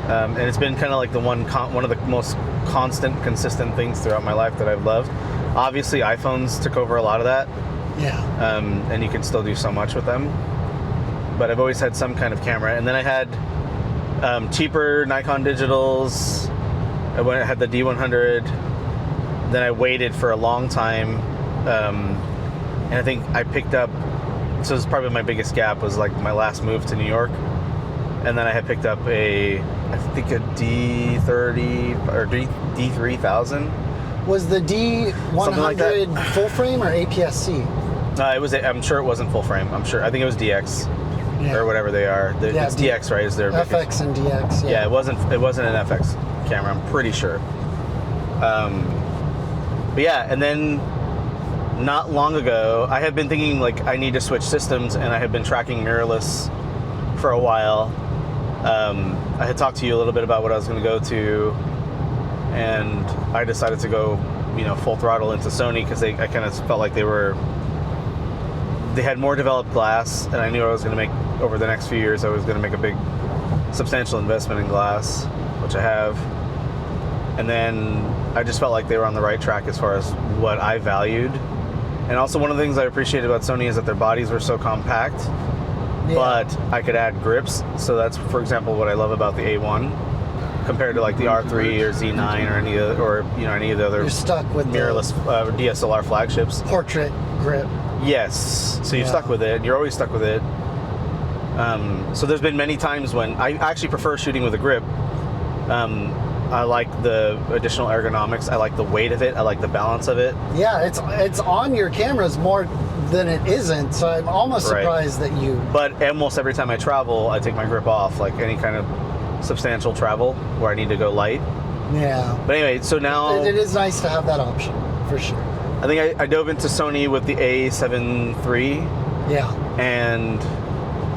B: And it's been kind of like one of the most constant, consistent things throughout my life that I've loved. Obviously, iPhones took over a lot of that.
A: Yeah.
B: And you can still do so much with them. But I've always had some kind of camera. And then I had cheaper Nikon digitals. I had the D100. Then I waited for a long time. And I think I picked up, so this is probably my biggest gap, was like my last move to New York. And then I had picked up I think a D30 or D3000.
A: Was the D100
B: like
A: full frame or APS-C?
B: I'm sure it wasn't full frame. I think it was DX or whatever they are. It's DX, right? Is there
A: FX and DX?
B: Yeah, it wasn't an FX camera. I'm pretty sure. But yeah, and then not long ago, I had been thinking like I need to switch systems, and I had been tracking mirrorless for a while. I had talked to you a little bit about what I was going to go to, and I decided to go, full throttle into Sony because I kind of felt like they had more developed glass, and I knew I was going to make, over the next few years, I was going to make a big, substantial investment in glass, which I have. And then I just felt like they were on the right track as far as what I valued. And also one of the things I appreciated about Sony is that their bodies were so compact
A: Yeah.
B: but I could add grips. So that's, for example, what I love about the A1 compared to like the R3 or Z9 or any of the, or you know, any of the other
A: You're stuck with
B: mirrorless DSLR flagships.
A: portrait grip.
B: Yes, so you're
A: Yeah.
B: stuck with it. You're always stuck with it. So there's been many times when I actually prefer shooting with a grip. I like the additional ergonomics. I like the weight of it. I like the balance of it.
A: Yeah, it's on your cameras more than it isn't. So I'm almost
B: Right.
A: surprised that you.
B: But almost every time I travel, I take my grip off, like any kind of substantial travel where I need to go light.
A: Yeah.
B: But anyway, so now
A: It is nice to have that option for sure.
B: I think I dove into Sony with the A7 III,
A: Yeah.
B: and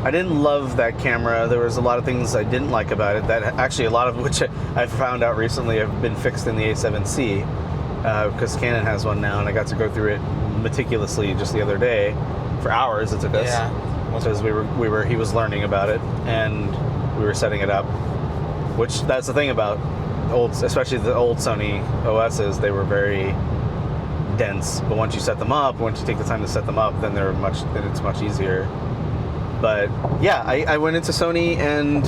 B: I didn't love that camera. There was a lot of things I didn't like about it, that actually a lot of which I found out recently have been fixed in the A7C, because Canon has one now, and I got to go through it meticulously just the other day. For hours it took us.
D: Yeah.
B: Because he was learning about it, and we were setting it up. Which, that's the thing about especially the old Sony OSs, they were very dense. But once you set them up, once you take the time to set them up, then it's much easier. But yeah, I went into Sony and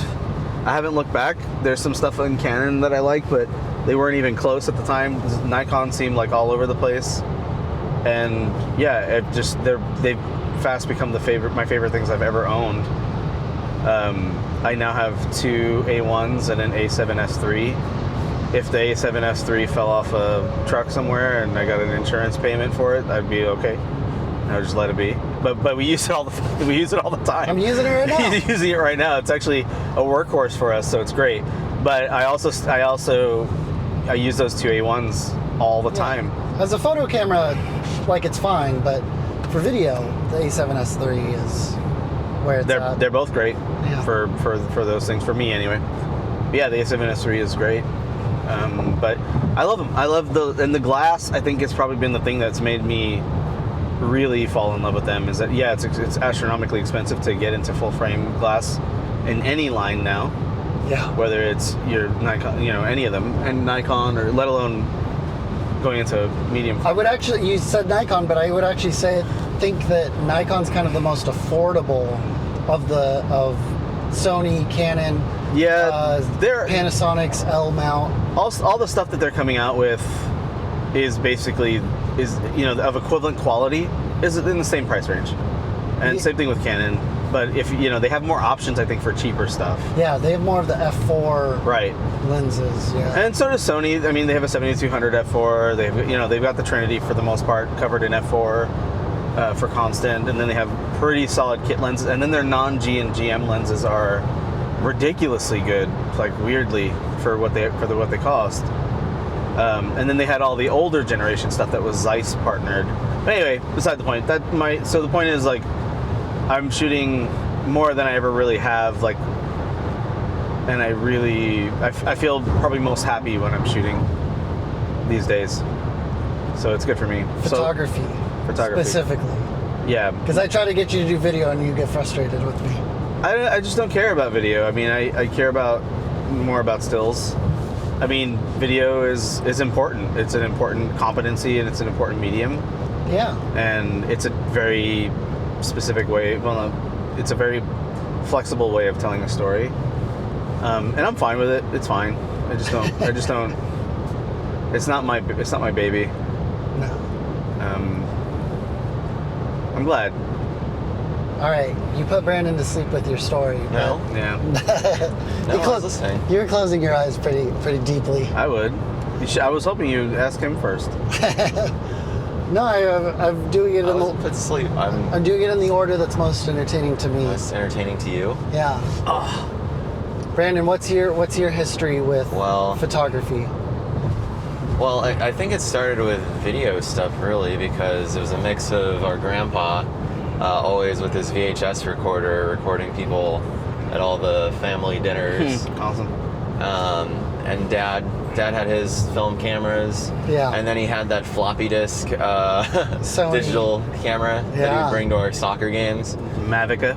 B: I haven't looked back. There's some stuff in Canon that I like, but they weren't even close at the time. Nikon seemed like all over the place, and yeah, they've fast become my favorite things I've ever owned. I now have two A1s and an A7S III. If the A7S III fell off a truck somewhere and I got an insurance payment for it, I'd be okay. I would just let it be. But we use it all the time.
A: I'm using it right now.
B: He's using it right now. It's actually a workhorse for us, so it's great. But I use those two A1s all the time.
A: As a photo camera, like it's fine, but for video, the A7S III is where it's at.
B: They're both great
A: Yeah.
B: for those things, for me anyway. But yeah, the A7S III is great. But I love them. I love the glass. I think it's probably been the thing that's made me really fall in love with them. Is that it's astronomically expensive to get into full frame glass in any line now.
A: Yeah.
B: Whether it's your Nikon, any of them, and Nikon, or let alone going into medium.
A: I would actually, you said Nikon, but I would actually think that Nikon's kind of the most affordable of Sony, Canon, Panasonic's L mount.
B: All the stuff that they're coming out with is basically of equivalent quality, is in the same price range, and same thing with Canon. But if they have more options, I think, for cheaper stuff.
A: Yeah, they have more of the f4
B: right
A: lenses. Yeah,
B: and so does Sony. I mean, they have a 7200 f4. They've got the Trinity for the most part covered in f4 for constant, and then they have pretty solid kit lenses. And then their non-G and GM lenses are ridiculously good, like weirdly for what they cost. And then they had all the older generation stuff that was Zeiss partnered. But anyway, beside the point. So the point is, like, I'm shooting more than I ever really have, like, and I feel probably most happy when I'm shooting these days. So it's good for me.
A: Photography specifically.
B: Yeah.
A: Because I try to get you to do video and you get frustrated with me.
B: I just don't care about video. I mean, I care more about stills. I mean, video is important. It's an important competency, and it's an important medium.
A: Yeah.
B: And it's a very specific way. Well, it's a very flexible way of telling a story. And I'm fine with it. It's fine. I just don't. It's not my baby.
A: No.
B: I'm glad.
A: All right, you put Brandon to sleep with your story.
C: No.
B: Yeah.
C: No, I was listening.
A: You were closing your eyes pretty deeply.
B: I would. I was hoping you'd ask him first.
A: No, I'm doing it.
C: I was put to sleep.
A: I'm doing it in the order that's most entertaining to me.
C: Most entertaining to you.
A: Yeah. Brandon, what's your history with photography?
C: Well, I think it started with video stuff, really, because it was a mix of our grandpa, always with his VHS recorder, recording people at all the family dinners.
B: Awesome.
C: And Dad had his film cameras.
A: Yeah.
C: And then he had that floppy disk digital camera that he would bring to our soccer games.
B: Mavica.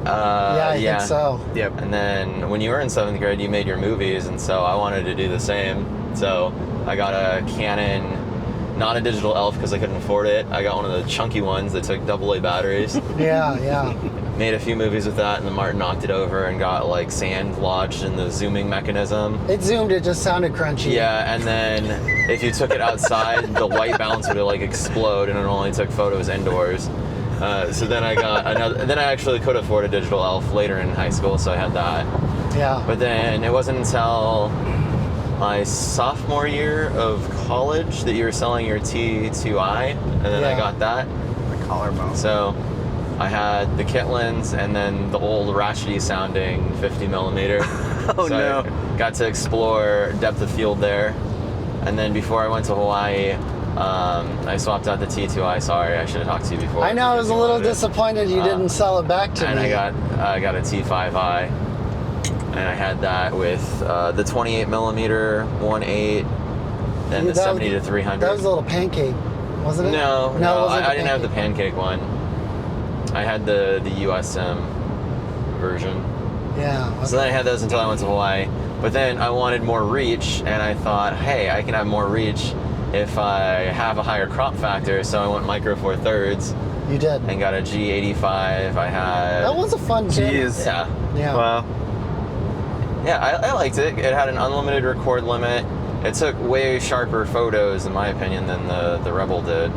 A: I think so.
B: Yep.
C: And then when you were in 7th grade, you made your movies, and so I wanted to do the same. So I got a Canon, not a digital ELPH because I couldn't afford it. I got one of the chunky ones that took AA batteries.
A: Yeah.
C: made a few movies with that, and then Martin knocked it over and got like sand lodged in the zooming mechanism.
A: It zoomed, it just sounded crunchy.
C: Yeah, and then if you took it outside, the white balance would like explode, and it only took photos indoors. So then I got another. Then I actually could afford a digital elf later in high school, so I had that.
A: Yeah.
C: But then it wasn't until my sophomore year of college that you were selling your T2i, and then I got that.
B: The collarbone.
C: So I had the kit lens and then the old ratchety sounding 50 millimeter.
B: Oh,
C: so
B: no.
C: I got to explore depth of field there. And then before I went to Hawaii, I swapped out the T2i. Sorry, I should have talked to you before.
A: I know, I was a little disappointed you didn't sell it back to me.
C: And I got a T5i. And I had that with the 28 millimeter 1.8 and the 70 to 300.
A: That was a little pancake, wasn't it?
C: No,
A: it wasn't
C: I didn't have the pancake one. I had the USM version.
A: Yeah. Okay.
C: So then I had those until I went to Hawaii. But then I wanted more reach, and I thought, hey, I can have more reach if I have a higher crop factor. So I went micro 4/3
A: You did.
C: and got a G85. I had.
A: That was a fun camera.
B: Jeez.
C: Yeah.
A: Yeah.
B: Wow.
C: Yeah, I liked it. It had an unlimited record limit. It took way sharper photos, in my opinion, than the Rebel did.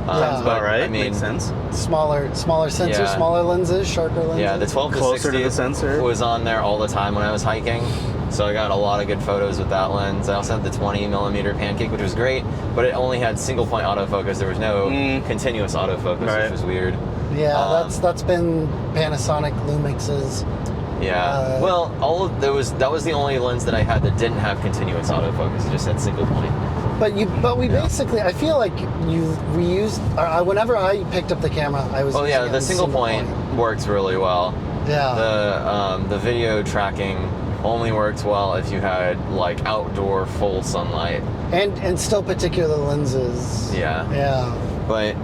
A: Yeah.
C: But
B: All right.
C: I mean,
B: Makes sense.
A: Smaller sensors,
C: Yeah.
A: smaller lenses, sharper lenses.
C: yeah, the 12 to
B: Closer
C: 60
B: to the sensor.
C: was on there all the time when I was hiking. So I got a lot of good photos with that lens. I also had the 20 millimeter pancake, which was great, but it only had single point autofocus. There was no continuous autofocus,
B: Right.
C: which was weird.
A: Yeah, that's been Panasonic Lumix's.
C: Yeah. Well, that was the only lens that I had that didn't have continuous autofocus. It just had single point.
A: But we basically, I feel like we used. Whenever I picked up the camera, I was.
C: Oh yeah,
A: using it
C: the
A: in
C: single point works really well.
A: Yeah.
C: The video tracking only worked well if you had like outdoor full sunlight.
A: And still particular lenses.
C: Yeah.
A: Yeah.
C: But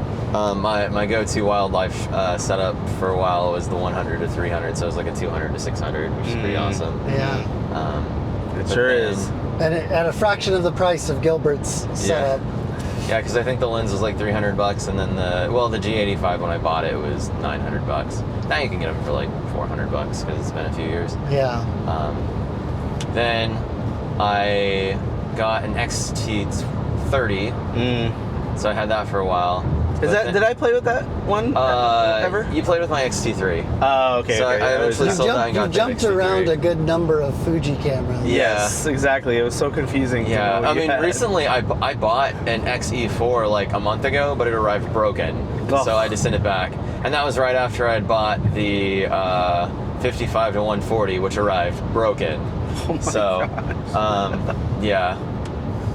C: my go-to wildlife setup for a while was the 100 to 300, so it was like a 200 to 600, which is pretty awesome.
A: Yeah.
B: It
C: But
B: sure
C: then-
B: is.
A: And at a fraction of the price of Gilbert's setup.
C: Yeah, because I think the lens was like $300, and then the G85 when I bought it was $900. Now you can get them for like $400 because it's been a few years.
A: Yeah.
C: Then I got an XT30, so I had that for a while.
B: Did I play with that one ever?
C: You played with my XT3.
B: Oh, okay.
C: So
B: okay.
C: I
B: That was-
C: eventually sold that and
A: You
C: got the
A: jumped
C: XT3.
A: around a good number of Fuji cameras.
B: Yes, exactly. It was so confusing. to know
C: Yeah,
B: what
C: I
B: you
C: mean,
B: had.
C: recently I bought an XE4 like a month ago, but it arrived broken,
B: Oh.
C: so I had to send it back. And that was right after I had bought the 55 to 140, which arrived broken.
B: Oh my
C: So, yeah.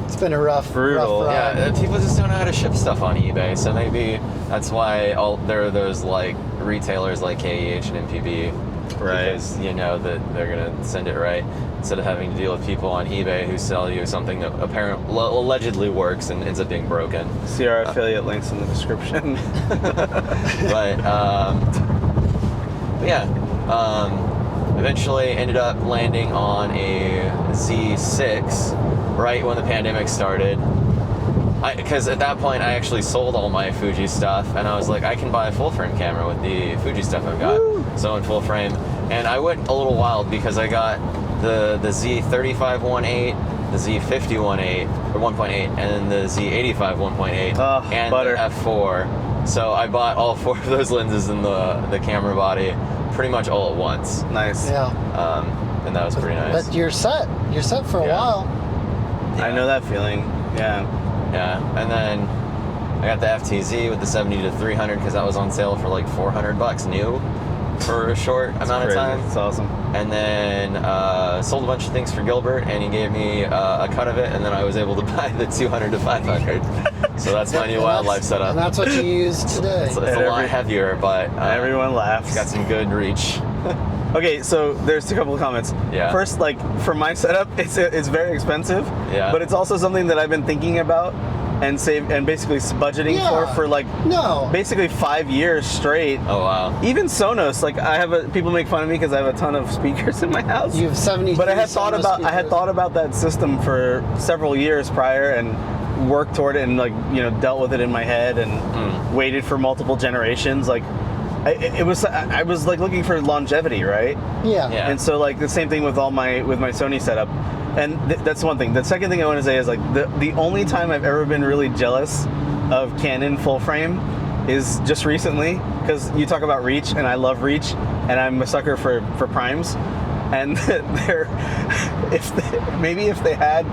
A: It's been a rough
B: Brutal.
A: ride.
C: Yeah, people just don't know how to ship stuff on eBay, so maybe that's why there are those like retailers like KEH and MPB,
B: Right.
C: Because you know that they're gonna send it right instead of having to deal with people on eBay who sell you something that allegedly works and ends up being broken.
B: See our affiliate links in the description.
C: But yeah, eventually ended up landing on a Z6 right when the pandemic started. Because at that point I actually sold all my Fuji stuff, and I was like, I can buy a full frame camera with the Fuji stuff I've got. So in full frame, and I went a little wild because I got the Z35 1.8, the Z50 1.8 or 1.8, and then the Z85 1.8,
B: Oh,
C: and
B: butter.
C: the F4. So I bought all four of those lenses in the camera body pretty much all at once.
B: Nice.
A: Yeah.
C: And that was pretty nice.
A: But you're set. You're set for a
C: Yeah.
A: while.
B: I know that feeling. Yeah.
C: Yeah, and then I got the FTZ with the 70 to 300 because that was on sale for like $400 new for a short amount of time.
B: It's awesome.
C: And then sold a bunch of things for Gilbert, and he gave me a cut of it, and then I was able to buy the 200 to 500. So that's my new
A: And
C: wildlife
A: that's-
C: setup.
A: And that's what you use today.
C: It's a
B: And
C: lot heavier, but
B: Everyone laughs.
C: it's got some good reach.
B: Okay, so there's a couple of comments.
C: Yeah.
B: First, like for my setup, it's very expensive.
C: Yeah.
B: But it's also something that I've been thinking about and basically budgeting
A: Yeah.
B: for like
A: No.
B: basically 5 years straight.
C: Oh wow.
B: Even Sonos, like people make fun of me because I have a ton of speakers in my house.
A: You have 73
B: But I had thought
A: Sonos speakers.
B: about that system for several years prior and worked toward it and dealt with it in my head and waited for multiple generations. Like I was like looking for longevity, right?
A: Yeah.
C: Yeah.
B: And so like the same thing with my Sony setup, and that's one thing. The second thing I want to say is like the only time I've ever been really jealous of Canon full frame is just recently, because you talk about reach, and I love reach, and I'm a sucker for primes, and if they had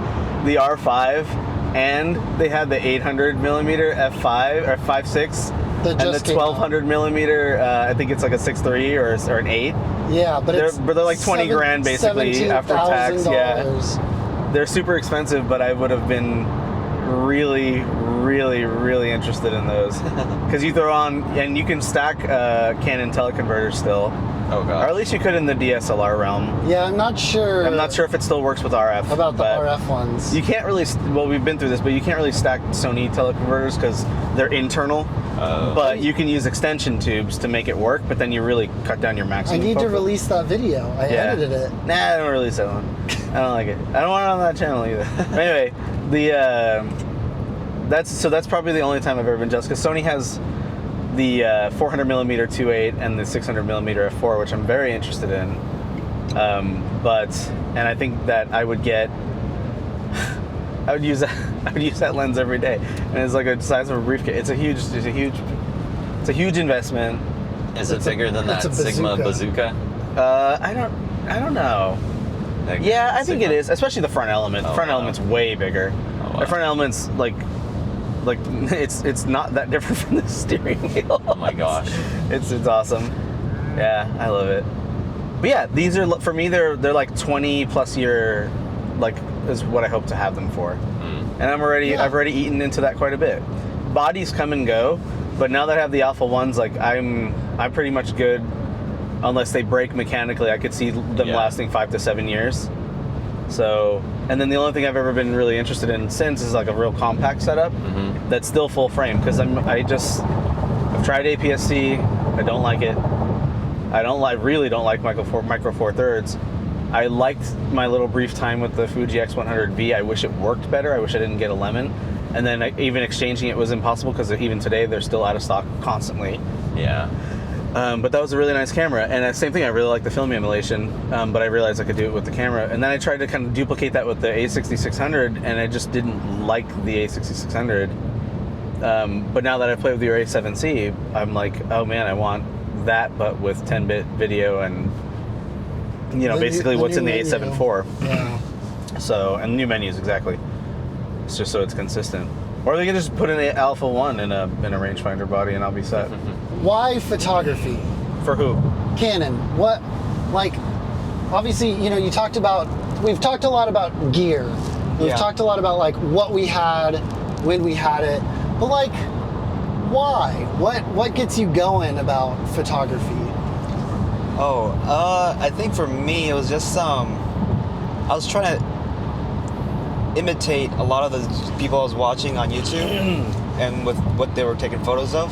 B: the R5 and they had the 800 millimeter f5 or 5.6 and the 1200 millimeter, I think it's like a 6.3 or an 8.
A: Yeah, but
B: they're like 20 grand basically after tax. Yeah, they're super expensive, but I would have been really, really, really interested in those because you throw on and you can stack Canon teleconverters still.
C: Oh god.
B: Or at least you could in the DSLR realm.
A: Yeah, I'm not sure.
B: I'm not sure if it still works with RF.
A: About the RF ones.
B: You can't really, well, we've been through this, but you can't really stack Sony teleconverters because they're internal. But you can use extension tubes to make it work, but then you really cut down your maximum.
A: I need
B: focus.
A: to release that video. I edited it.
B: Nah, I don't release that one. I don't like it. I don't want it on that channel either. Anyway, that's probably the only time I've ever been jealous, because Sony has the 400 millimeter 2.8 and the 600 millimeter f4, which I'm very interested in. And I think that I would use that lens every day, and it's like a size of a briefcase. It's a huge investment.
C: Is it bigger than that Sigma bazooka?
B: I don't know.
C: Like
B: Yeah, I think
C: Sigma?
B: it is, especially the front element. The front element's way bigger.
C: Oh, wow.
B: The front element's like it's not that different from the steering wheel.
C: Oh my gosh.
B: It's awesome. Yeah, I love it. But yeah, these are, for me, they're like 20 plus year, like, is what I hope to have them for. And I've already eaten into that quite a bit. Bodies come and go, but now that I have the Alpha 1s, like I'm pretty much good unless they break mechanically. I could see them lasting 5 to 7 years. So, and then the only thing I've ever been really interested in since is like a real compact setup that's still full frame, because I've tried APS-C. I don't like it. I really don't like micro four thirds. I liked my little brief time with the Fuji X100V. I wish it worked better. I wish I didn't get a lemon. And then even exchanging it was impossible, because even today they're still out of stock constantly.
C: Yeah.
B: But that was a really nice camera. And the same thing, I really like the film emulation, but I realized I could do it with the camera. And then I tried to kind of duplicate that with the A6600, and I just didn't like the A6600. But now that I've played with your A7C, I'm like, oh man, I want that, but with 10-bit video and, basically what's in the A7 IV.
A: Yeah.
B: So, and new menus, exactly. It's just so it's consistent. Or they can just put in an Alpha 1 in a rangefinder body and I'll be set.
A: Why photography?
B: For who?
A: Canon. What, like, obviously, we've talked a lot about gear. We've talked a lot about like what we had, when we had it, but like, why? What gets you going about photography?
D: I think for me it was just I was trying to imitate a lot of the people I was watching on YouTube and with what they were taking photos of.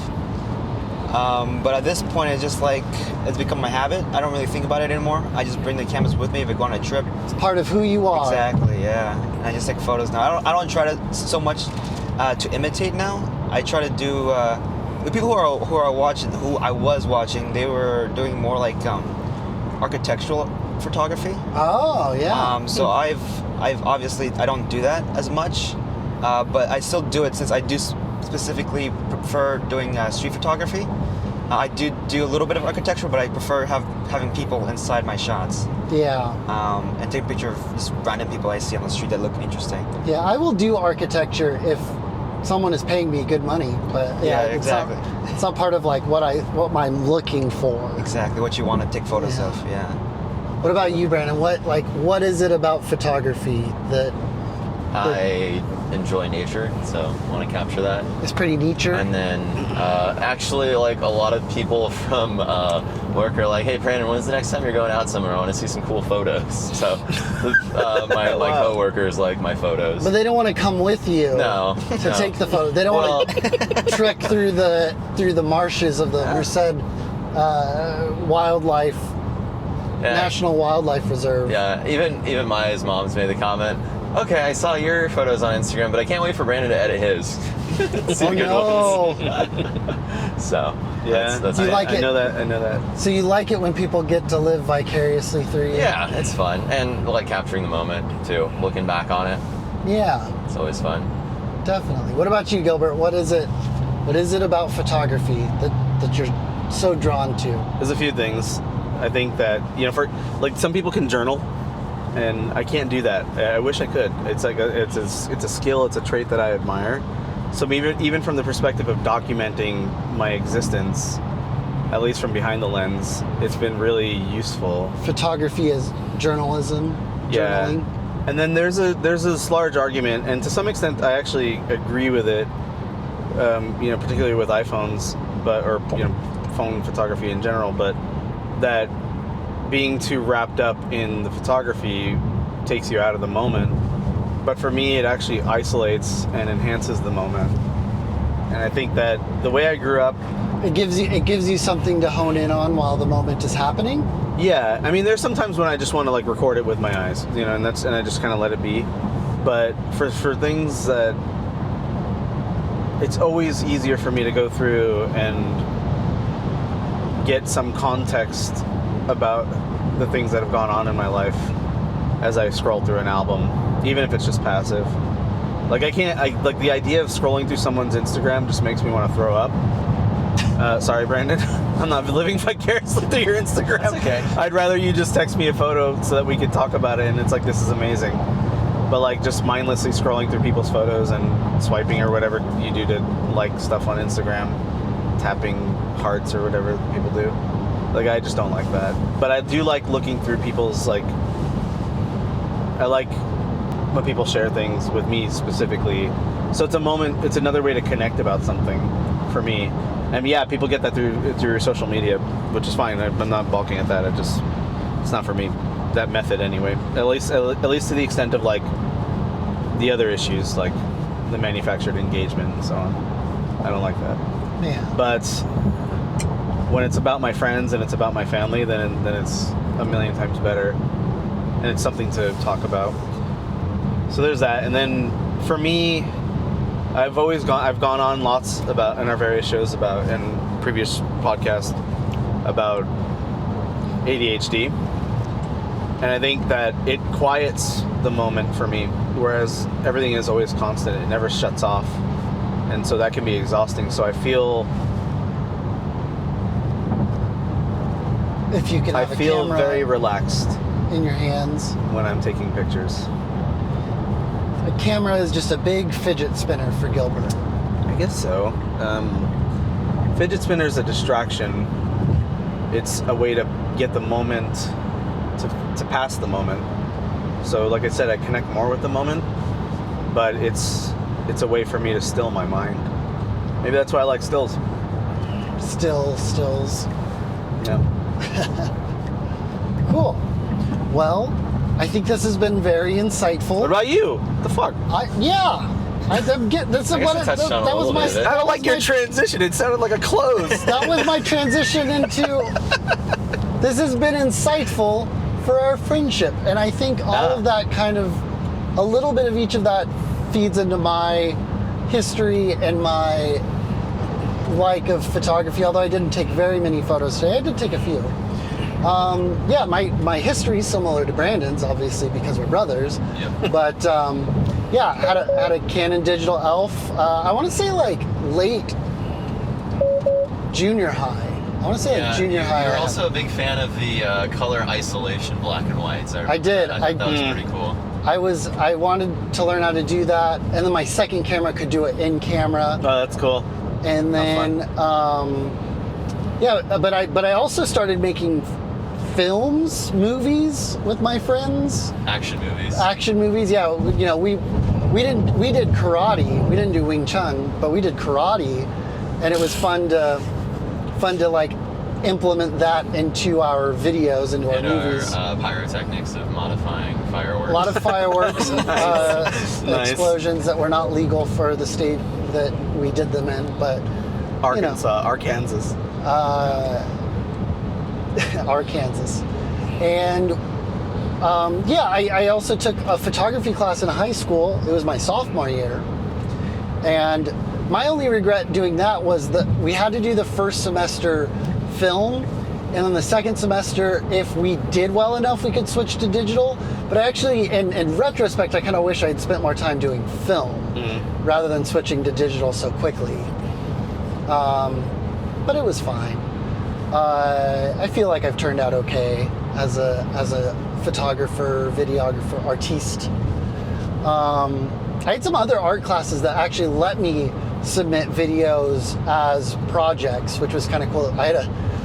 D: But at this point, it's just like, it's become my habit. I don't really think about it anymore. I just bring the cameras with me if I go on a trip.
A: It's part of who you are.
D: Exactly, yeah. I just take photos now. I don't try to so much to imitate now. I try to do the people who are watching, who I was watching, they were doing more like architectural photography.
A: Oh yeah.
D: So I've obviously, I don't do that as much, but I still do it since I do specifically prefer doing street photography. I do a little bit of architecture, but I prefer having people inside my shots.
A: Yeah.
D: And take a picture of just random people I see on the street that look interesting.
A: Yeah, I will do architecture if someone is paying me good money, but
D: Yeah, exactly.
A: It's not part of like what I'm looking for.
D: Exactly, what you want to take photos of, yeah.
A: What about you, Brandon? What is it about photography that
C: I enjoy nature, so want to capture that.
A: is pretty nature?
C: And then actually, like, a lot of people from work are like, hey Brandon, when's the next time you're going out somewhere? I want to see some cool photos. So my co-workers like my photos.
A: But they don't want to come with you
C: to
A: take the photo. They don't want to trek through the marshes of the Merced wildlife National Wildlife Reserve.
C: Yeah, even Maya's mom's made the comment, okay, I saw your photos on Instagram, but I can't wait for Brandon to edit his.
A: Oh no!
C: So
B: Yeah,
C: that's
A: Do you like
B: I
A: it?
B: know that. I know that.
A: So you like it when people get to live vicariously through you?
C: yeah, it's fun, and like capturing the moment too, looking back on it.
A: Yeah,
C: It's always fun.
A: definitely. What about you, Gilbert? What is it about photography that you're so drawn to?
B: There's a few things. I think that for like some people can journal, and I can't do that. I wish I could. It's like it's a skill. It's a trait that I admire. So even from the perspective of documenting my existence, at least from behind the lens, it's been really useful.
A: Photography is journalism, journaling.
B: Yeah. And then there's this large argument, and to some extent, I actually agree with it. Particularly with iPhones, or phone photography in general, but that being too wrapped up in the photography takes you out of the moment. But for me, it actually isolates and enhances the moment. And I think that the way I grew up,
A: It gives you something to hone in on while the moment is happening.
B: yeah, I mean, there's sometimes when I just want to like record it with my eyes, and I just kind of let it be. But for things that, it's always easier for me to go through and get some context about the things that have gone on in my life as I scroll through an album, even if it's just passive. Like like the idea of scrolling through someone's Instagram just makes me want to throw up. Sorry, Brandon. I'm not living vicariously through your Instagram.
C: That's okay.
B: I'd rather you just text me a photo so that we could talk about it, and it's like, this is amazing. But like just mindlessly scrolling through people's photos and swiping or whatever you do to like stuff on Instagram, tapping hearts or whatever people do. Like, I just don't like that. But I do like looking through people's, like, I like when people share things with me specifically. So it's another way to connect about something for me. And yeah, people get that through social media, which is fine. I'm not balking at that. It's not for me. That method anyway. At least to the extent of like the other issues, like the manufactured engagement and so on. I don't like that.
A: Yeah.
B: But when it's about my friends and it's about my family, then it's a million times better, and it's something to talk about. So there's that. And then for me, I've gone on lots about in our various shows about and previous podcasts about ADHD. And I think that it quiets the moment for me, whereas everything is always constant. It never shuts off. And so that can be exhausting. So I feel
A: If you can have a camera
B: very relaxed
A: in your hands.
B: when I'm taking pictures.
A: A camera is just a big fidget spinner for Gilbert.
B: I guess so. Fidget spinner is a distraction. It's a way to get the moment, to pass the moment. So like I said, I connect more with the moment, but it's a way for me to still my mind. Maybe that's why I like stills.
A: Stills.
B: Yeah.
A: Cool. Well, I think this has been very insightful.
B: What about you? What the fuck?
A: That's
C: I guess I touched on a
A: that was
C: little
A: my.
C: bit of it.
B: I
A: that
B: don't
A: was
B: like your
A: my-
B: transition. It sounded like a close.
A: That was my transition into. This has been insightful for our friendship, and I think all of that a little bit of each of that feeds into my history and my like of photography. Although I didn't take very many photos today, I did take a few. My history is similar to Brandon's, obviously, because we're brothers.
C: Yep.
A: But had a Canon digital ELPH. I want to say like late junior high. I want to say like junior high.
C: You're also a big fan of the color isolation, black and whites.
A: I did.
C: I thought that was pretty cool.
A: I wanted to learn how to do that, and then my second camera could do it in camera.
B: Oh, that's cool.
A: And then but I also started making movies with my friends.
C: Action movies.
A: Yeah. We did karate. We didn't do Wing Chun, but we did karate, and it was fun to like implement that into our videos, into our movies.
C: Our pyrotechnics of modifying fireworks.
A: A lot of fireworks,
B: Nice.
A: explosions that were not legal for the state that we did them in, but
B: Arkansas.
A: Arkansas. And I also took a photography class in high school. It was my sophomore year. And my only regret doing that was that we had to do the first semester film, and then the second semester, if we did well enough, we could switch to digital. But actually, in retrospect, I kind of wish I'd spent more time doing film rather than switching to digital so quickly. But it was fine. I feel like I've turned out okay as a photographer, videographer, artiste. I had some other art classes that actually let me submit videos as projects, which was kind of cool. I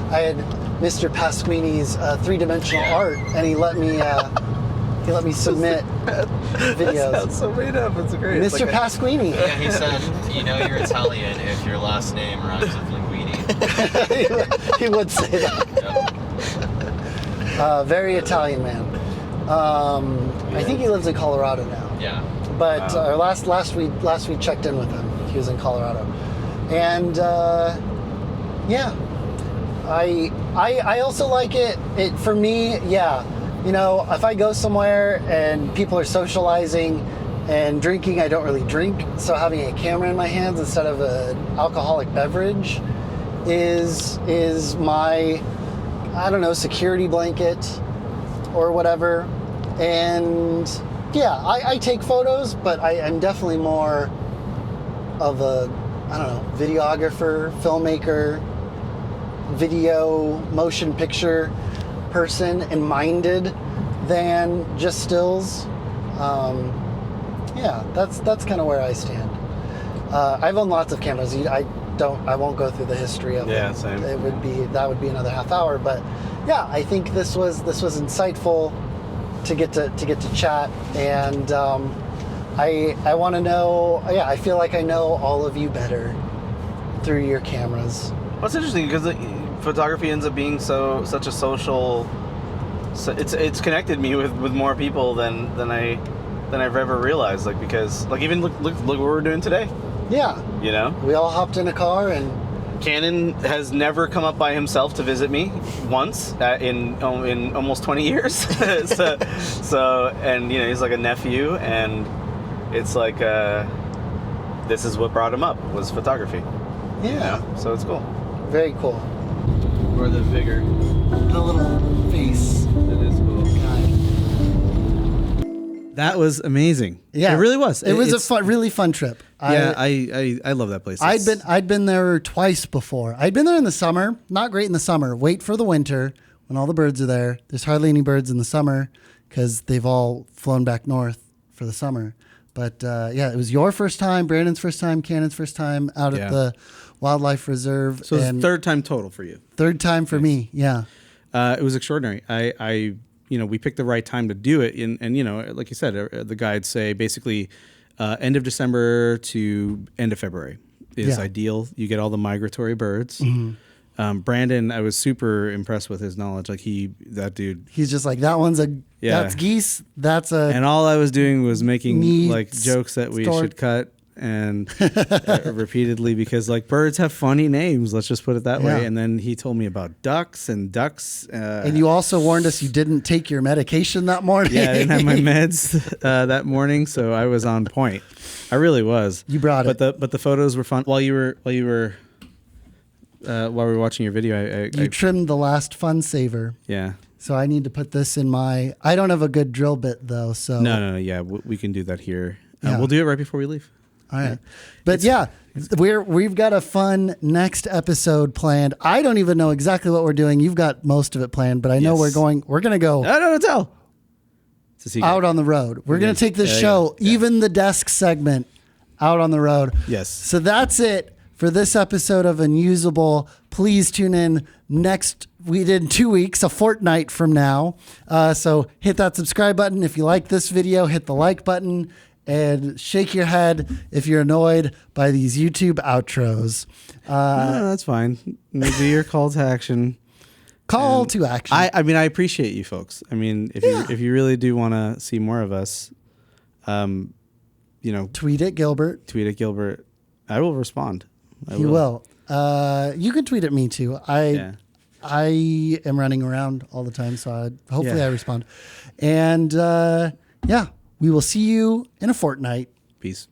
A: had Mr. Pasquini's three-dimensional art, and he let me submit videos.
B: That sounds so made up. It's great.
A: Mr. Pasquini.
C: Yeah, he said, you know you're Italian if your last name rhymes with linguine.
A: He would say that.
C: Yep.
A: Very Italian man. I think he lives in Colorado now.
C: Yeah.
A: But last we checked in with him. He was in Colorado, and yeah, I also like it. It for me, yeah. You know, if I go somewhere and people are socializing and drinking, I don't really drink. So having a camera in my hands instead of an alcoholic beverage is my, I don't know, security blanket or whatever. And yeah, I take photos, but I'm definitely more of a, I don't know, videographer, filmmaker, video, motion picture person and minded than just stills. Yeah, that's kind of where I stand. I've owned lots of cameras. I won't go through the history of them.
B: Same.
A: That would be another half hour. But yeah, I think this was insightful to get to chat, and I want to know. Yeah, I feel like I know all of you better through your cameras.
B: Well, it's interesting because photography ends up being such a social. So it's connected me with more people than I've ever realized. Like, because like even look what we're doing today.
A: Yeah.
B: You know,
A: we all hopped in a car, and
B: Cannon has never come up by himself to visit me once in almost 20 years. so and you know, he's like a nephew, and it's like this is what brought him up, was photography.
A: Yeah.
B: You know? So it's cool.
A: Very cool.
B: Or the vigor.
A: The little face.
B: It is cool.
A: God.
B: That was amazing.
A: Yeah,
B: it really was.
A: It was a really fun trip.
B: Yeah, I love that place.
A: I'd been there twice before. I'd been there in the summer. Not great in the summer. Wait for the winter when all the birds are there. There's hardly any birds in the summer because they've all flown back north for the summer. But yeah, it was your first time, Brandon's first time, Cannon's first time out at the wildlife reserve.
B: So it's third time total for you.
A: Third time for me. Yeah.
B: It was extraordinary. I you know, we picked the right time to do it, and you know, like you said, the guides say basically end of December to end of February is ideal. You get all the migratory birds. Mm-hmm. Brandon, I was super impressed with his knowledge. Like that dude.
A: He's just like, that's geese. That's
B: and all I was doing was making like jokes that we should cut and repeatedly, because like birds have funny names. Let's just put it that way. And then he told me about ducks. And you also warned us you didn't take your medication that morning. Yeah, I didn't have my meds that morning, so I was on point. I really was.
A: You brought it.
B: But the photos were fun. While we were watching your video,
A: you trimmed the last fun saver.
B: Yeah.
A: So I need to put this in my. I don't have a good drill bit though. So
B: no. Yeah, we can do that here. We'll do it right before we leave.
A: All right. But we've got a fun next episode planned. I don't even know exactly what we're doing. You've got most of it planned, but I know we're going to go
B: no, tell. It's a secret.
A: Out on the road. We're going to take this show, even the desk segment, out on the road.
B: Yes.
A: So that's it for this episode of Unusable. Please tune in in 2 weeks, a fortnight from now. So hit that subscribe button. If you like this video, hit the like button. And shake your head if you're annoyed by these YouTube outros.
B: No, that's fine. Maybe your call to action.
A: Call to action.
B: I mean, I appreciate you folks. I mean, if you really do want to see more of us, you know,
A: tweet at Gilbert.
B: I will respond.
A: You will. You can tweet at me too. I am running around all the time, so hopefully I respond. And we will see you in a fortnight.
B: Peace.